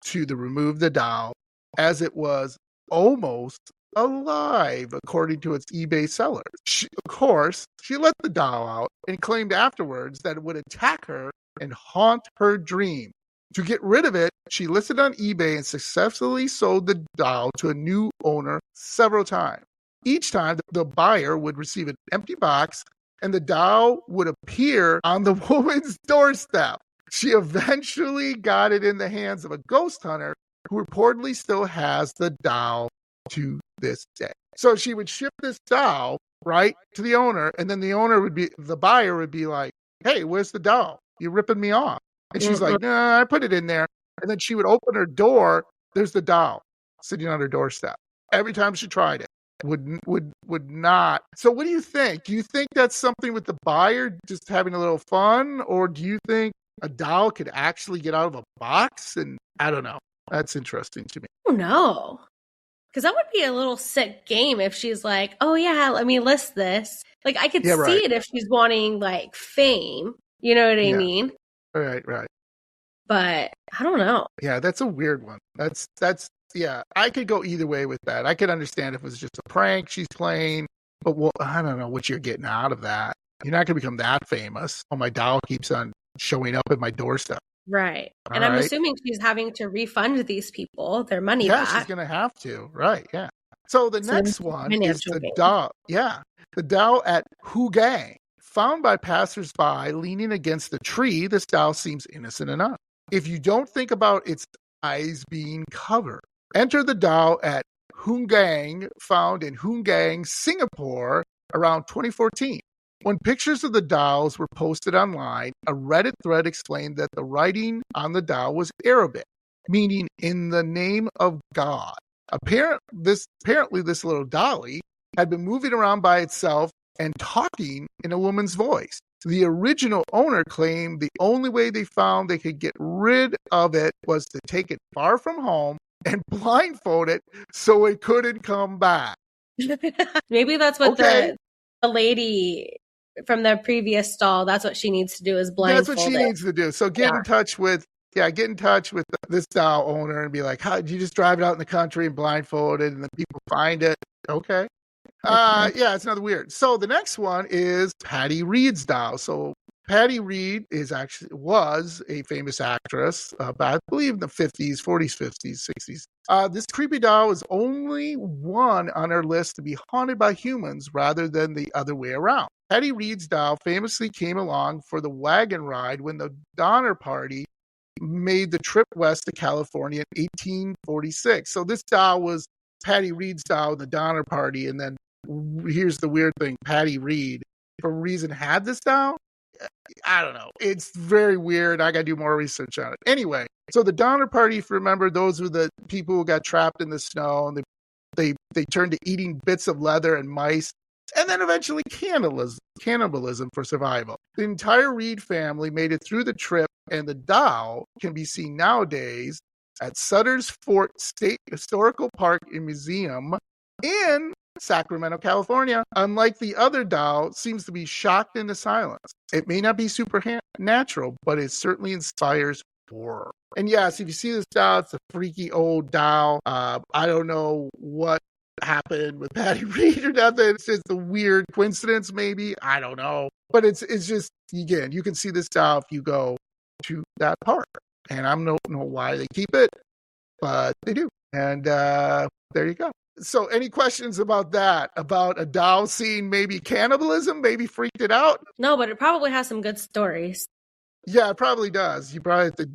to remove the doll as it was almost alive, according to its eBay sellers. She let the doll out and claimed afterwards that it would attack her and haunt her dream. To get rid of it, she listed on eBay and successfully sold the doll to a new owner several times. Each time, the buyer would receive an empty box and the doll would appear on the woman's doorstep. She eventually got it in the hands of a ghost hunter who reportedly still has the doll to this day. So she would ship this doll right to the owner, and then the buyer would be like, "Hey, where's the doll? You're ripping me off." And she's like, "No, I put it in there." And then she would open her door. There's the doll sitting on her doorstep. Every time she tried it, would not. So what do you think? Do you think that's something with the buyer just having a little fun? Or do you think a doll could actually get out of a box? And I don't know. That's interesting to me. Oh, no. Because that would be a little sick game if she's like, "Oh, yeah, let me list this." Like, I could see it if she's wanting, like, fame. You know what I mean? Right. But I don't know. Yeah, that's a weird one. That's I could go either way with that. I could understand if it was just a prank she's playing, but I don't know what you're getting out of that. You're not going to become that famous. Oh, my doll keeps on showing up at my doorstep. Right. And I'm assuming she's having to refund these people their money back. Yeah, she's going to have to. Right, yeah. So the next one is the doll. Yeah, the doll at Hugang. Found by passersby leaning against the tree, this doll seems innocent enough. If you don't think about its eyes being covered, enter the doll at Hugang, found in Hugang, Singapore, around 2014. When pictures of the dolls were posted online, a Reddit thread explained that the writing on the doll was Arabic, meaning "in the name of God." Apparently, this little dolly had been moving around by itself and talking in a woman's voice. The original owner claimed the only way they found they could get rid of it was to take it far from home and blindfold it so it couldn't come back. Maybe that's what the lady from the previous stall, that's what she needs to do, is blindfold it. That's what she needs to do. So get in touch with this doll owner and be like, how did you just drive it out in the country and blindfold it and then people find it? Okay. It's another weird. So the next one is Patty Reed's doll. So Patty Reed was a famous actress, I believe in the 50s, 40s, 50s, 60s. This creepy doll was only one on her list to be haunted by humans rather than the other way around. Patty Reed's doll famously came along for the wagon ride when the Donner Party made the trip west to California in 1846. So this doll was Patty Reed's doll, the Donner Party, and then here's the weird thing: Patty Reed, for a reason, had this doll. I don't know. It's very weird. I got to do more research on it. Anyway, so the Donner Party, if you remember, those were the people who got trapped in the snow, and they turned to eating bits of leather and mice, and then eventually cannibalism for survival. The entire Reed family made it through the trip, and the doll can be seen nowadays at Sutter's Fort State Historical Park and Museum in Sacramento, California. Unlike the other doll, seems to be shocked into silence. It may not be supernatural, but it certainly inspires horror. And yes, if you see this doll, it's a freaky old doll. I don't know what happened with Patty Reed or nothing. It's just a weird coincidence, maybe. I don't know. But it's just, again, you can see this doll if you go to that park. And I don't know why they keep it, but they do. And there you go. So any questions about that? About a doll seeing maybe cannibalism? Maybe freaked it out? No, but it probably has some good stories. Yeah, it probably does. You probably have to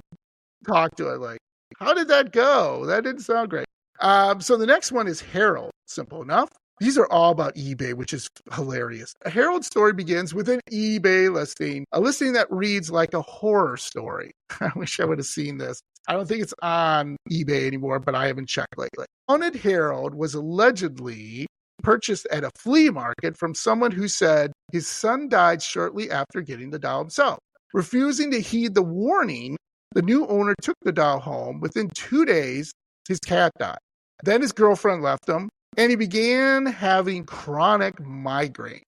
talk to it like, how did that go? That didn't sound great. So the next one is Harold. Simple enough. These are all about eBay, which is hilarious. A Harold story begins with an eBay listing, a listing that reads like a horror story. I wish I would have seen this. I don't think it's on eBay anymore, but I haven't checked lately. Haunted Harold was allegedly purchased at a flea market from someone who said his son died shortly after getting the doll himself. Refusing to heed the warning, the new owner took the doll home. Within 2 days, his cat died. Then his girlfriend left him, and he began having chronic migraines.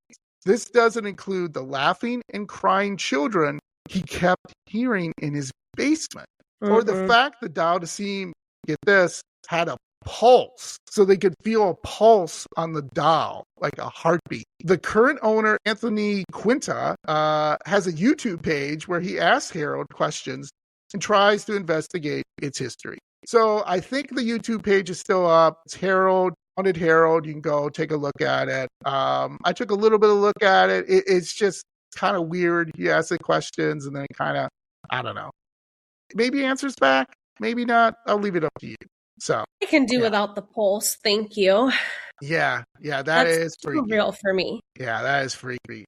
This doesn't include the laughing and crying children he kept hearing in his basement, or the fact the doll, to seem, get this, had a pulse, so they could feel a pulse on the doll, like a heartbeat. The current owner, Anthony Quinta, has a YouTube page where he asks Harold questions and tries to investigate its history. So I think the YouTube page is still up. It's Haunted Harold. You can go take a look at it. I took a little bit of a look at it. It's just kind of weird. He asks the questions and then it kind of, I don't know. Maybe answers back, maybe not. I'll leave it up to you. So I can do without the pulse. Thank you. Yeah, that's is freaky. Real for me. Yeah, that is freaky.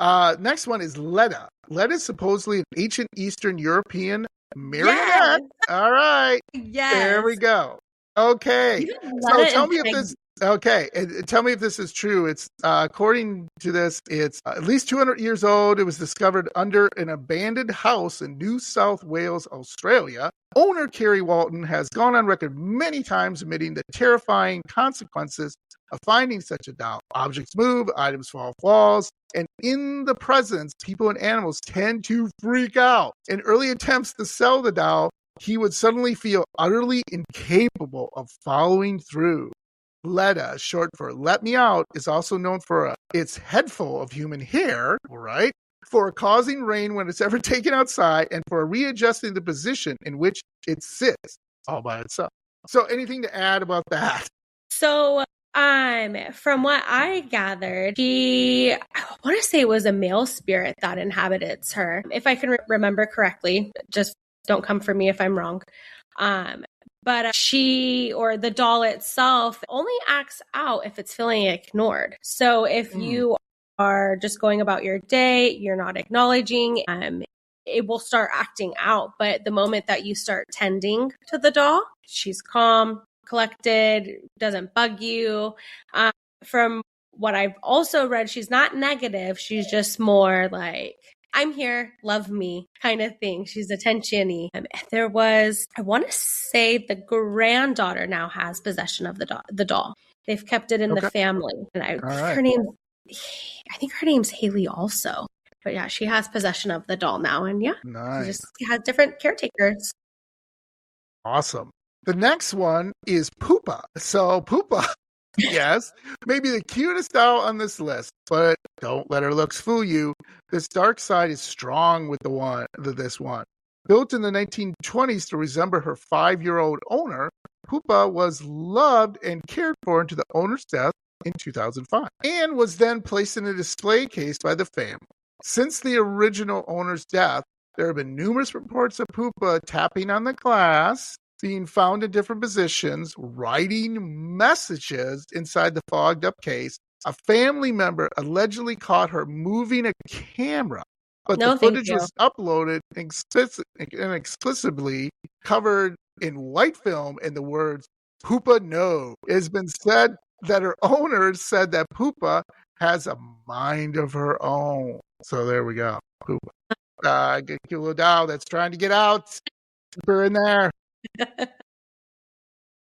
Next one is Leda. Leda is supposedly an ancient Eastern European marionette. Yes. All right. Yes. There we go. Okay. So tell me if this. Okay, tell me if this is true. It's according to this, it's at least 200 years old. It was discovered under an abandoned house in New South Wales, Australia. Owner Kerry Walton has gone on record many times admitting the terrifying consequences of finding such a doll. Objects move, items fall off walls, and in the presence, people and animals tend to freak out. In early attempts to sell the doll, he would suddenly feel utterly incapable of following through. Leda, short for Let Me Out, is also known for its head full of human hair, right? For causing rain when it's ever taken outside, and for readjusting the position in which it sits all by itself. So anything to add about that? So from what I gathered, I want to say it was a male spirit that inhabits her. If I can remember correctly, just don't come for me if I'm wrong. But she, or the doll itself, only acts out if it's feeling ignored. So if you are just going about your day, you're not acknowledging, it will start acting out. But the moment that you start tending to the doll, she's calm, collected, doesn't bug you. From what I've also read, she's not negative. She's just more like, I'm here, love me kind of thing. She's attention-y. There was, I want to say the granddaughter now has possession of the doll. They've kept it in the family. And I think her name's Hayley also. But yeah, she has possession of the doll now. And yeah, nice. She just has different caretakers. Awesome. The next one is Poopa. So Poopa, yes, maybe the cutest doll on this list, but don't let her looks fool you. This dark side is strong with this one. Built in the 1920s to resemble her 5-year-old owner, Poopa was loved and cared for until the owner's death in 2005 and was then placed in a display case by the family. Since the original owner's death, there have been numerous reports of Poopa tapping on the glass, being found in different positions, writing messages inside the fogged up case. A family member allegedly caught her moving a camera, but the footage was uploaded and explicitly covered in white film and the words Poopa no. It has been said that her owner said that Poopa has a mind of her own. So there we go. Poopa. Get a little doll that's trying to get out. Keep her in there.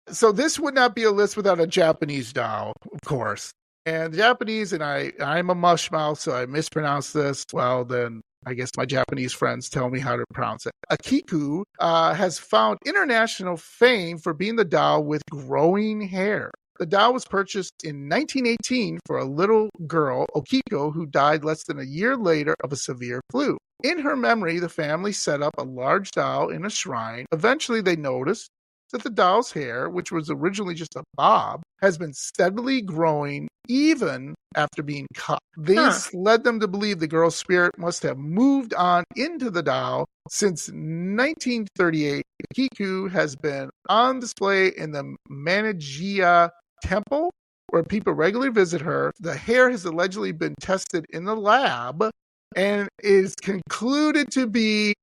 So this would not be a list without a Japanese doll, of course. And the Japanese, and I'm a mushmouth, so I mispronounce this. Well, then I guess my Japanese friends tell me how to pronounce it. Akiku has found international fame for being the doll with growing hair. The doll was purchased in 1918 for a little girl, Okiko, who died less than a year later of a severe flu. In her memory, the family set up a large doll in a shrine. Eventually, they noticed that the doll's hair, which was originally just a bob, has been steadily growing even after being cut. This led them to believe the girl's spirit must have moved on into the doll. Since 1938, Kiku has been on display in the Manajiya Temple, where people regularly visit her. The hair has allegedly been tested in the lab and is concluded to be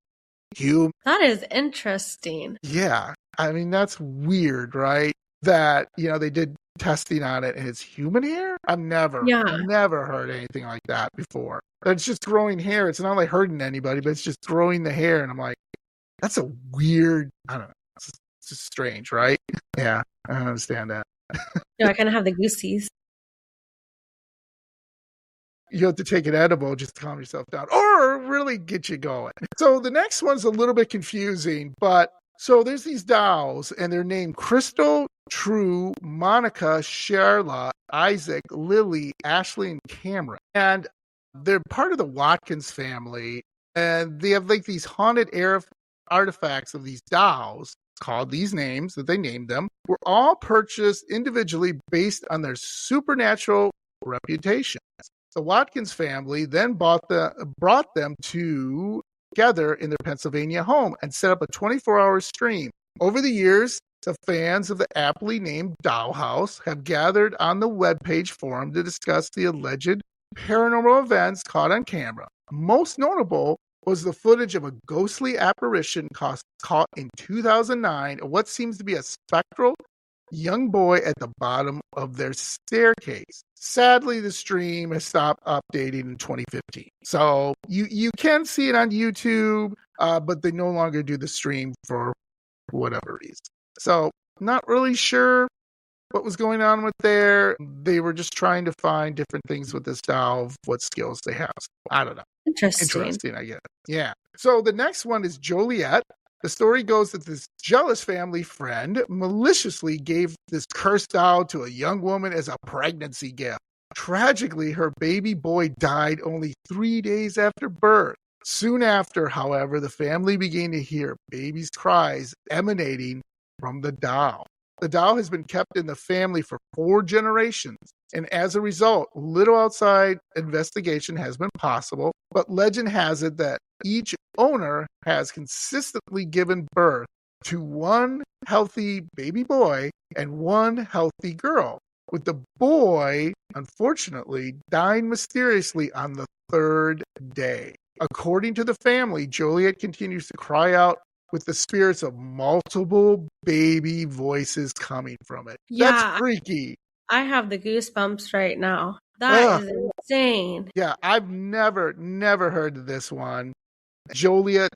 human. That is interesting. Yeah. I mean, that's weird, right? That, they did testing on it and it's human hair? I've never heard anything like that before. It's just growing hair. It's not like hurting anybody, but it's just growing the hair. And I'm like, that's a weird, I don't know. It's just strange, right? Yeah, I don't understand that. I kind of have the goosies. You have to take an edible just to calm yourself down or really get you going. So the next one's a little bit confusing, but so there's these dolls and they're named Crystal, True, Monica, Charlotte, Isaac, Lily, Ashley, and Cameron. And they're part of the Watkins family. And they have like these haunted artifacts of these dolls called these names that they named them were all purchased individually based on their supernatural reputation. The Watkins family then brought them together in their Pennsylvania home and set up a 24-hour stream. Over the years, the fans of the aptly named Dollhouse have gathered on the webpage forum to discuss the alleged paranormal events caught on camera. Most notable was the footage of a ghostly apparition caught in 2009 of what seems to be a spectral young boy at the bottom of their staircase. Sadly, the stream has stopped updating in 2015. So you can see it on YouTube, but they no longer do the stream for whatever reason. So not really sure what was going on with there. They were just trying to find different things with this doll, what skills they have. So, I don't know. Interesting, I guess. Yeah. So the next one is Joliet. The story goes that this jealous family friend maliciously gave this cursed doll to a young woman as a pregnancy gift. Tragically, her baby boy died only 3 days after birth. Soon after, however, the family began to hear baby's cries emanating from the doll. The doll has been kept in the family for 4 generations, and as a result, little outside investigation has been possible, but legend has it that each owner has consistently given birth to one healthy baby boy and one healthy girl, with the boy, unfortunately, dying mysteriously on the 3rd day. According to the family, Joliet continues to cry out with the spirits of multiple baby voices coming from it. Yeah, that's freaky. I have the goosebumps right now. That is insane. Yeah, I've never heard of this one. Joliet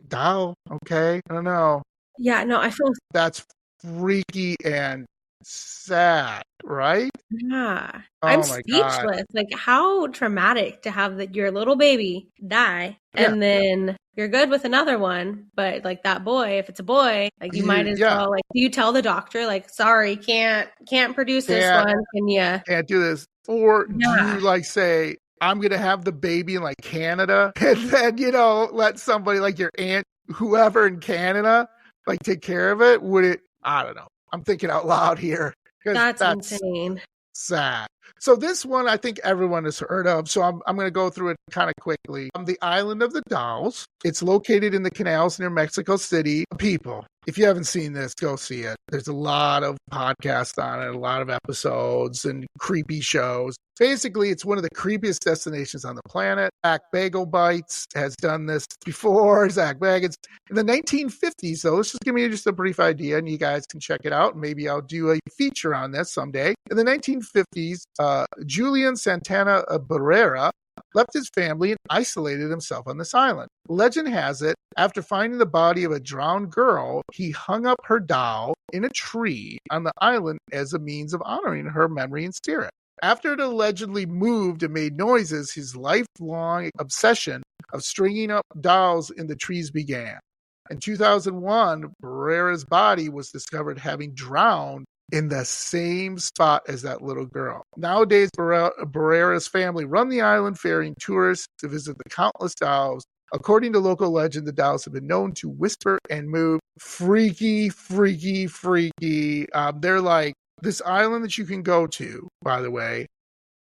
doll. Okay, I don't know. Yeah, no, I feel That's freaky and sad, right? yeah. I'm Oh my God. speechless. Like how traumatic to have your little baby die Yeah. and then you're good with another one, but like that boy, if it's a boy, like you might as well like do you tell the doctor like sorry, can't produce this one. Can you can't do this? Or do you like say I'm gonna have the baby in like Canada and then let somebody like your aunt, whoever in Canada, like take care of it? Would it? I don't know. I'm thinking out loud here. That's insane. Sad. So this one I think everyone has heard of. So I'm going to go through it kind of quickly. The Island of the Dolls. It's located in the canals near Mexico City. People, if you haven't seen this, go see it. There's a lot of podcasts on it, a lot of episodes and creepy shows. Basically, it's one of the creepiest destinations on the planet. Zach Bagel Bites has done this before. Zach Bagels. In the 1950s, though, let's just give me just a brief idea, and you guys can check it out. Maybe I'll do a feature on this someday. In the 1950s, Julian Santana Barrera left his family and isolated himself on this island. Legend has it, after finding the body of a drowned girl, he hung up her doll in a tree on the island as a means of honoring her memory and spirit. After it allegedly moved and made noises, his lifelong obsession of stringing up dolls in the trees began. In 2001, Barrera's body was discovered having drowned in the same spot as that little girl. Nowadays, Barrera's family run the island, ferrying tourists to visit the countless dolls. According to local legend, the dolls have been known to whisper and move. Freaky, freaky, freaky. They're like this island that you can go to, by the way,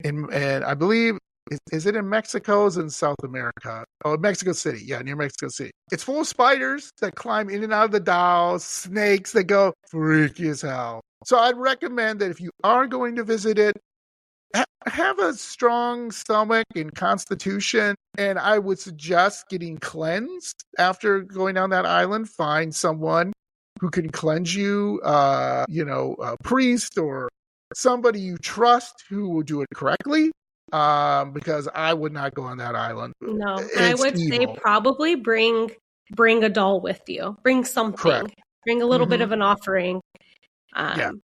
and I believe, is it in Mexico? Is it in South America? Oh, Mexico City. Yeah, near Mexico City. It's full of spiders that climb in and out of the dolls, snakes that go freaky as hell. So I'd recommend that if you are going to visit it, have a strong stomach and constitution, and I would suggest getting cleansed after going down that island. Find someone who can cleanse you, a priest or somebody you trust who will do it correctly. Because I would not go on that island. No, I would say probably bring a doll with you. Bring something. Correct. Bring a little bit of an offering. And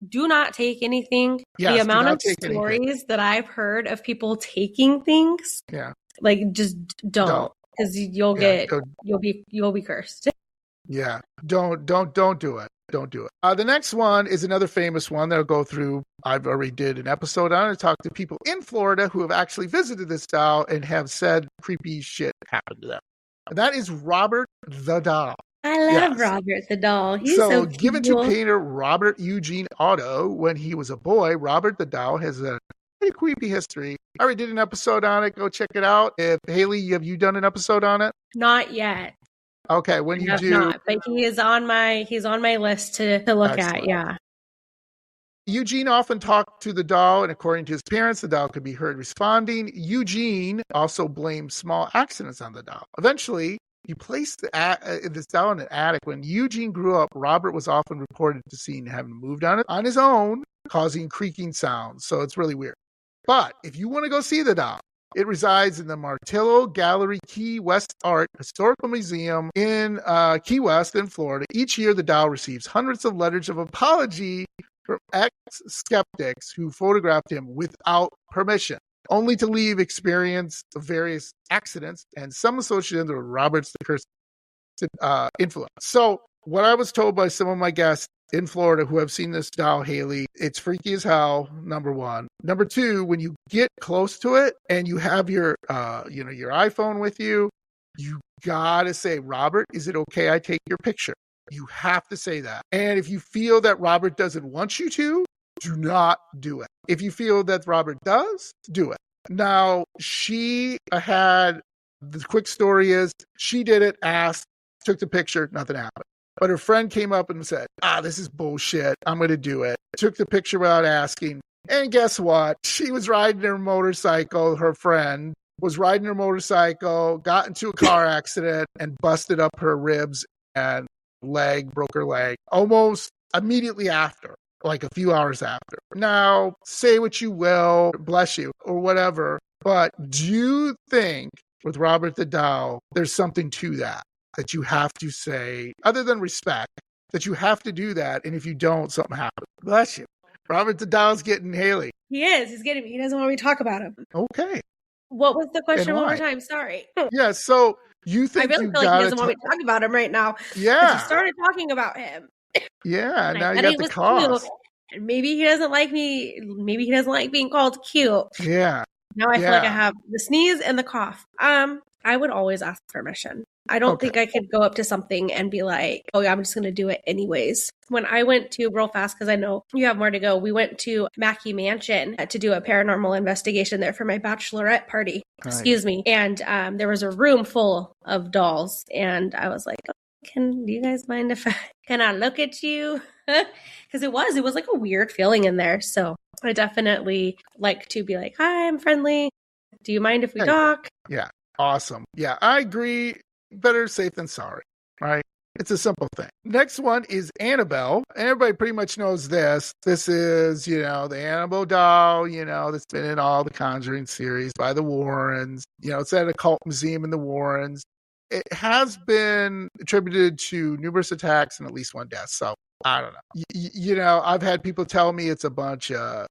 do not take anything. Yes, the amount of stories that I've heard of people taking things, like just don't, because you'll be cursed. Yeah, don't do it. Don't do it. The next one is another famous one that I'll go through. I've already did an episode on it. I talked to people in Florida who have actually visited this doll and have said creepy shit happened to them. And that is Robert the Doll. I love Robert the Doll. He's so cute. Given to painter Robert Eugene Otto when he was a boy, Robert the Doll has a pretty creepy history. I already did an episode on it. Go check it out. Hayley, have you done an episode on it? Not yet. Okay, when you do, not, but he's on my list to look at. Yeah. Eugene often talked to the doll, and according to his parents, the doll could be heard responding. Eugene also blamed small accidents on the doll. Eventually, he placed this doll in an attic. When Eugene grew up, Robert was often reported to seeing having moved on his own, causing creaking sounds. So it's really weird. But if you want to go see the doll, it resides in the Martillo Gallery Key West Art Historical Museum in Key West in Florida. Each year, the doll receives hundreds of letters of apology from ex-skeptics who photographed him without permission, only to leave experience of various accidents and some associated with Robert's the cursed influence. So what I was told by some of my guests in Florida who have seen this doll, Hayley, it's freaky as hell, number one. Number two, when you get close to it and you have your iPhone with you, you gotta say, Robert, is it okay I take your picture? You have to say that. And if you feel that Robert doesn't want you to, do not do it. If you feel that Robert does, do it. Now, the quick story is, she did it, asked, took the picture, nothing happened. But her friend came up and said, this is bullshit. I'm going to do it. Took the picture without asking. And guess what? She was riding her motorcycle. Her friend was riding her motorcycle, got into a car accident, and busted up her ribs and broke her leg almost immediately after. like a few hours after. Now, say what you will, bless you, or whatever, but do you think with Robert the Doll, there's something to that you have to say, other than respect, that you have to do that, and if you don't, something happens. Bless you. Robert the Doll's getting Hayley. He is. He's getting me. He doesn't want me to talk about him. Okay. What was the question one more time? Sorry. Yeah, so you think I really feel like he doesn't want me to talk about him right now. Yeah. You started talking about him. Yeah, now you got the cause. Cute. And maybe he doesn't like me. Maybe he doesn't like being called cute. Yeah. Now I feel like I have the sneeze and the cough. I would always ask permission. I don't think I could go up to something and be like, oh yeah, I'm just going to do it anyways. When I went to, real fast, because I know you have more to go, we went to Mackey Mansion to do a paranormal investigation there for my bachelorette party. Nice. Excuse me. And there was a room full of dolls. And I was like, do you guys mind if can I look at you? Because it was like a weird feeling in there. So I definitely like to be like, hi, I'm friendly. Do you mind if we talk? Yeah. Awesome. Yeah, I agree. Better safe than sorry, right? It's a simple thing. Next one is Annabelle. Everybody pretty much knows this. This is, the Annabelle doll, that's been in all the Conjuring series by the Warrens. It's at a cult museum in the Warrens. It has been attributed to numerous attacks and at least one death. So I don't know. I've had people tell me it's a bunch of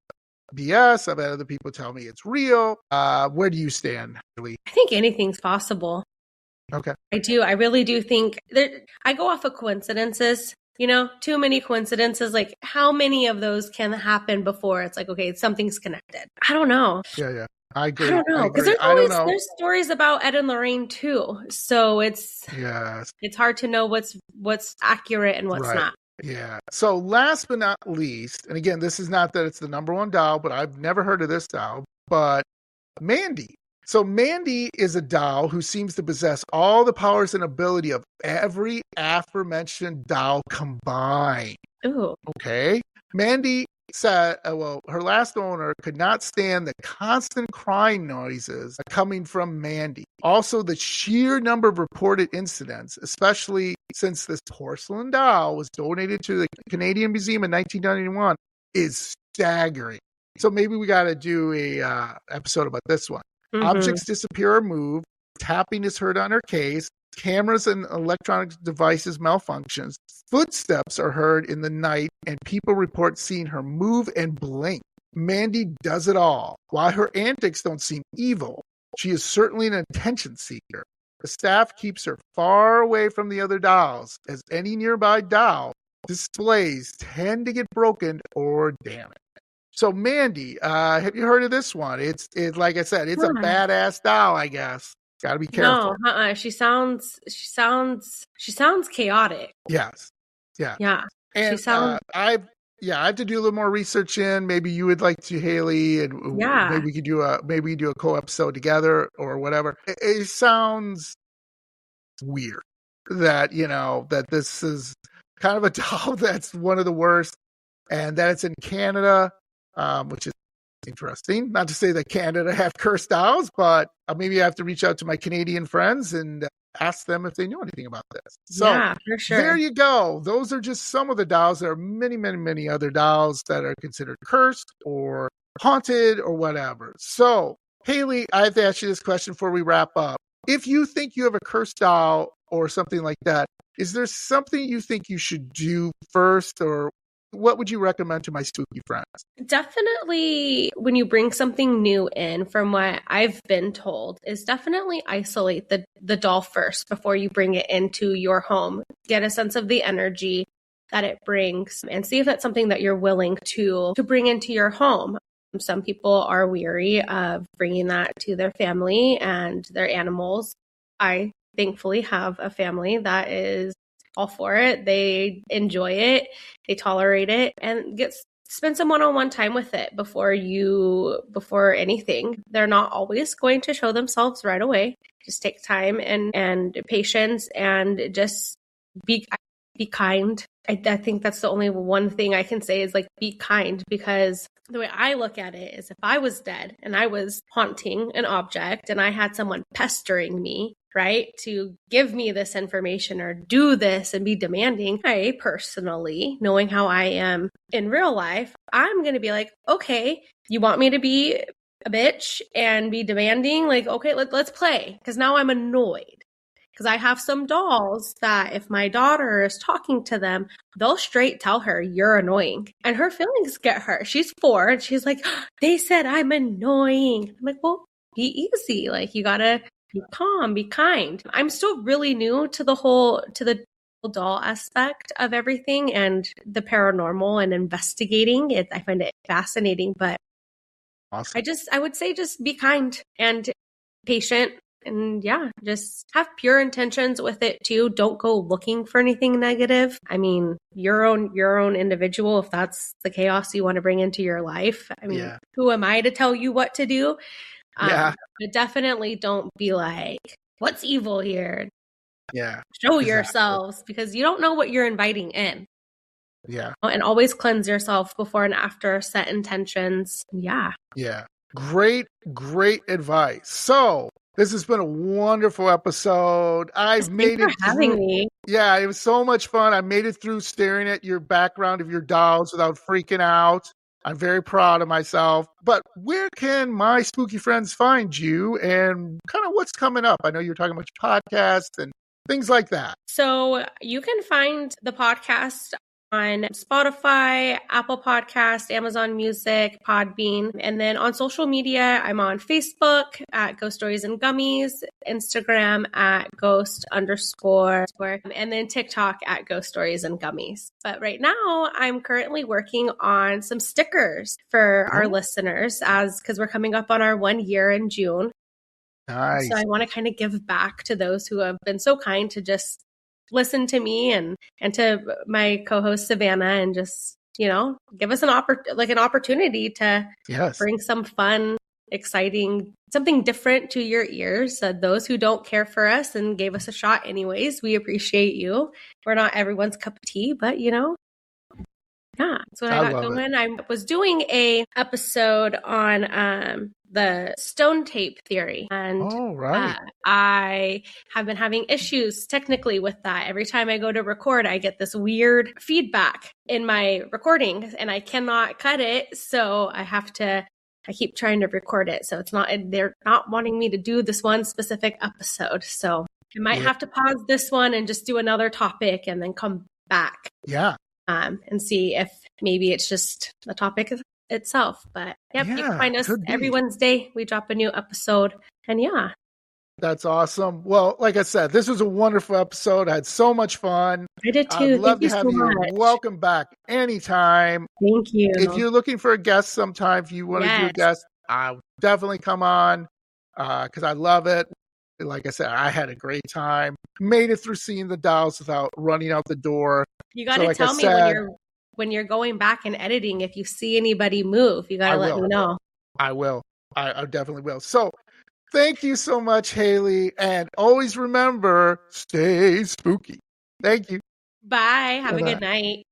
BS. I've had other people tell me it's real. Where do you stand, Hayley? I think anything's possible. Okay. I do. I really do think I go off of coincidences, too many coincidences. Like how many of those can happen before it's like, okay, something's connected. I don't know. Yeah. I agree. I don't know. Because there's stories about Ed and Lorraine too. So it's hard to know what's accurate and what's not. Yeah. So last but not least, and again, this is not that it's the number one doll, but I've never heard of this doll, but Mandy. So Mandy is a doll who seems to possess all the powers and ability of every aforementioned doll combined. Ooh. Okay. Mandy said, her last owner could not stand the constant crying noises coming from Mandy. Also, the sheer number of reported incidents, especially since this porcelain doll was donated to the Canadian Museum in 1991, is staggering. So maybe we got to do a episode about this one. Mm-hmm. Objects disappear or move. Tapping is heard on her case. Cameras and electronic devices malfunctions. Footsteps are heard in the night, and people report seeing her move and blink. Mandy does it all. While her antics don't seem evil, she is certainly an attention seeker. The staff keeps her far away from the other dolls, as any nearby doll displays tend to get broken or damaged. So Mandy, have you heard of this one? It's like I said, it's a badass doll, I guess. Got to be careful. No, She sounds chaotic. Yes. Yeah. Yeah. And she sounds. I have to do a little more research in. Maybe you would like to, Hayley, and maybe we could do a co-episode together or whatever. It sounds weird that that this is kind of a doll that's one of the worst, and that it's in Canada. Which is interesting. Not to say that Canada have cursed dolls, but maybe I have to reach out to my Canadian friends and ask them if they know anything about this. So yeah, for sure. There you go. Those are just some of the dolls. There are many, many, many other dolls that are considered cursed or haunted or whatever. So, Hayley, I have to ask you this question before we wrap up. If you think you have a cursed doll or something like that, is there something you think you should do first, or what would you recommend to my spooky friends? Definitely, when you bring something new in, from what I've been told, is definitely isolate the doll first before you bring it into your home. Get a sense of the energy that it brings and see if that's something that you're willing to bring into your home. Some people are weary of bringing that to their family and their animals. I thankfully have a family that is all for it. They enjoy it, they tolerate it, and spend some one-on-one time with it before anything. They're not always going to show themselves right away. Just take time and patience, and just be kind. I think that's the only one thing I can say is like be kind, because the way I look at it is if I was dead and I was haunting an object and I had someone pestering me right, to give me this information or do this and be demanding. I personally, knowing how I am in real life, I'm going to be like, okay, you want me to be a bitch and be demanding? Like, okay, let's play. Because now I'm annoyed. Because I have some dolls that if my daughter is talking to them, they'll straight tell her, you're annoying. And her feelings get hurt. She's 4 and she's like, they said I'm annoying. I'm like, well, be easy. Like, you gotta be calm, be kind. I'm still really new to the doll aspect of everything and the paranormal and investigating it. I find it fascinating, but awesome. I would say just be kind and patient. And yeah, just have pure intentions with it too. Don't go looking for anything negative. I mean, your own individual, if that's the chaos you want to bring into your life. I mean, who am I to tell you what to do? But definitely don't be like, what's evil here? Yeah. Show yourselves, because you don't know what you're inviting in. Yeah. And always cleanse yourself before and after, set intentions. Yeah. Yeah. Great advice. So this has been a wonderful episode. I've made it through. Having me. Yeah, it was so much fun. I made it through staring at your background of your dolls without freaking out. I'm very proud of myself. But where can my spooky friends find you and kind of what's coming up? I know you're talking about your podcast and things like that. So you can find the podcast on Spotify, Apple Podcast, Amazon Music, Podbean. And then on social media, I'm on Facebook at Ghost Stories and Gummies, Instagram at Ghost_, and then TikTok at Ghost Stories and Gummies. But right now, I'm currently working on some stickers for our listeners because we're coming up on our 1 year in June. Nice. So I want to kind of give back to those who have been so kind to just listen to me and to my co-host Savannah, and just, give us an opportunity to bring some fun, exciting, something different to your ears. Those who don't care for us and gave us a shot anyways, we appreciate you. We're not everyone's cup of tea, but yeah, that's what I got going. I was doing a episode on the stone tape theory, and I have been having issues technically with that. Every time I go to record, I get this weird feedback in my recording, and I cannot cut it, so I keep trying to record it. So they're not wanting me to do this one specific episode, so I might have to pause this one and just do another topic and then come back. And see if maybe it's just the topic itself. But you can find us every Wednesday. We drop a new episode. And that's awesome. Well, like I said, this was a wonderful episode. I had so much fun. I did too. I'd love to have you. Welcome back anytime. Thank you. If you're looking for a guest sometime, if you want to do a guest, I'll definitely come on because I love it. Like I said, I had a great time. Made it through seeing the dolls without running out the door. You got to tell me when you're going back and editing, if you see anybody move, you got to let me know. I will. I definitely will. So thank you so much, Hayley. And always remember, stay spooky. Thank you. Bye. Have a good night.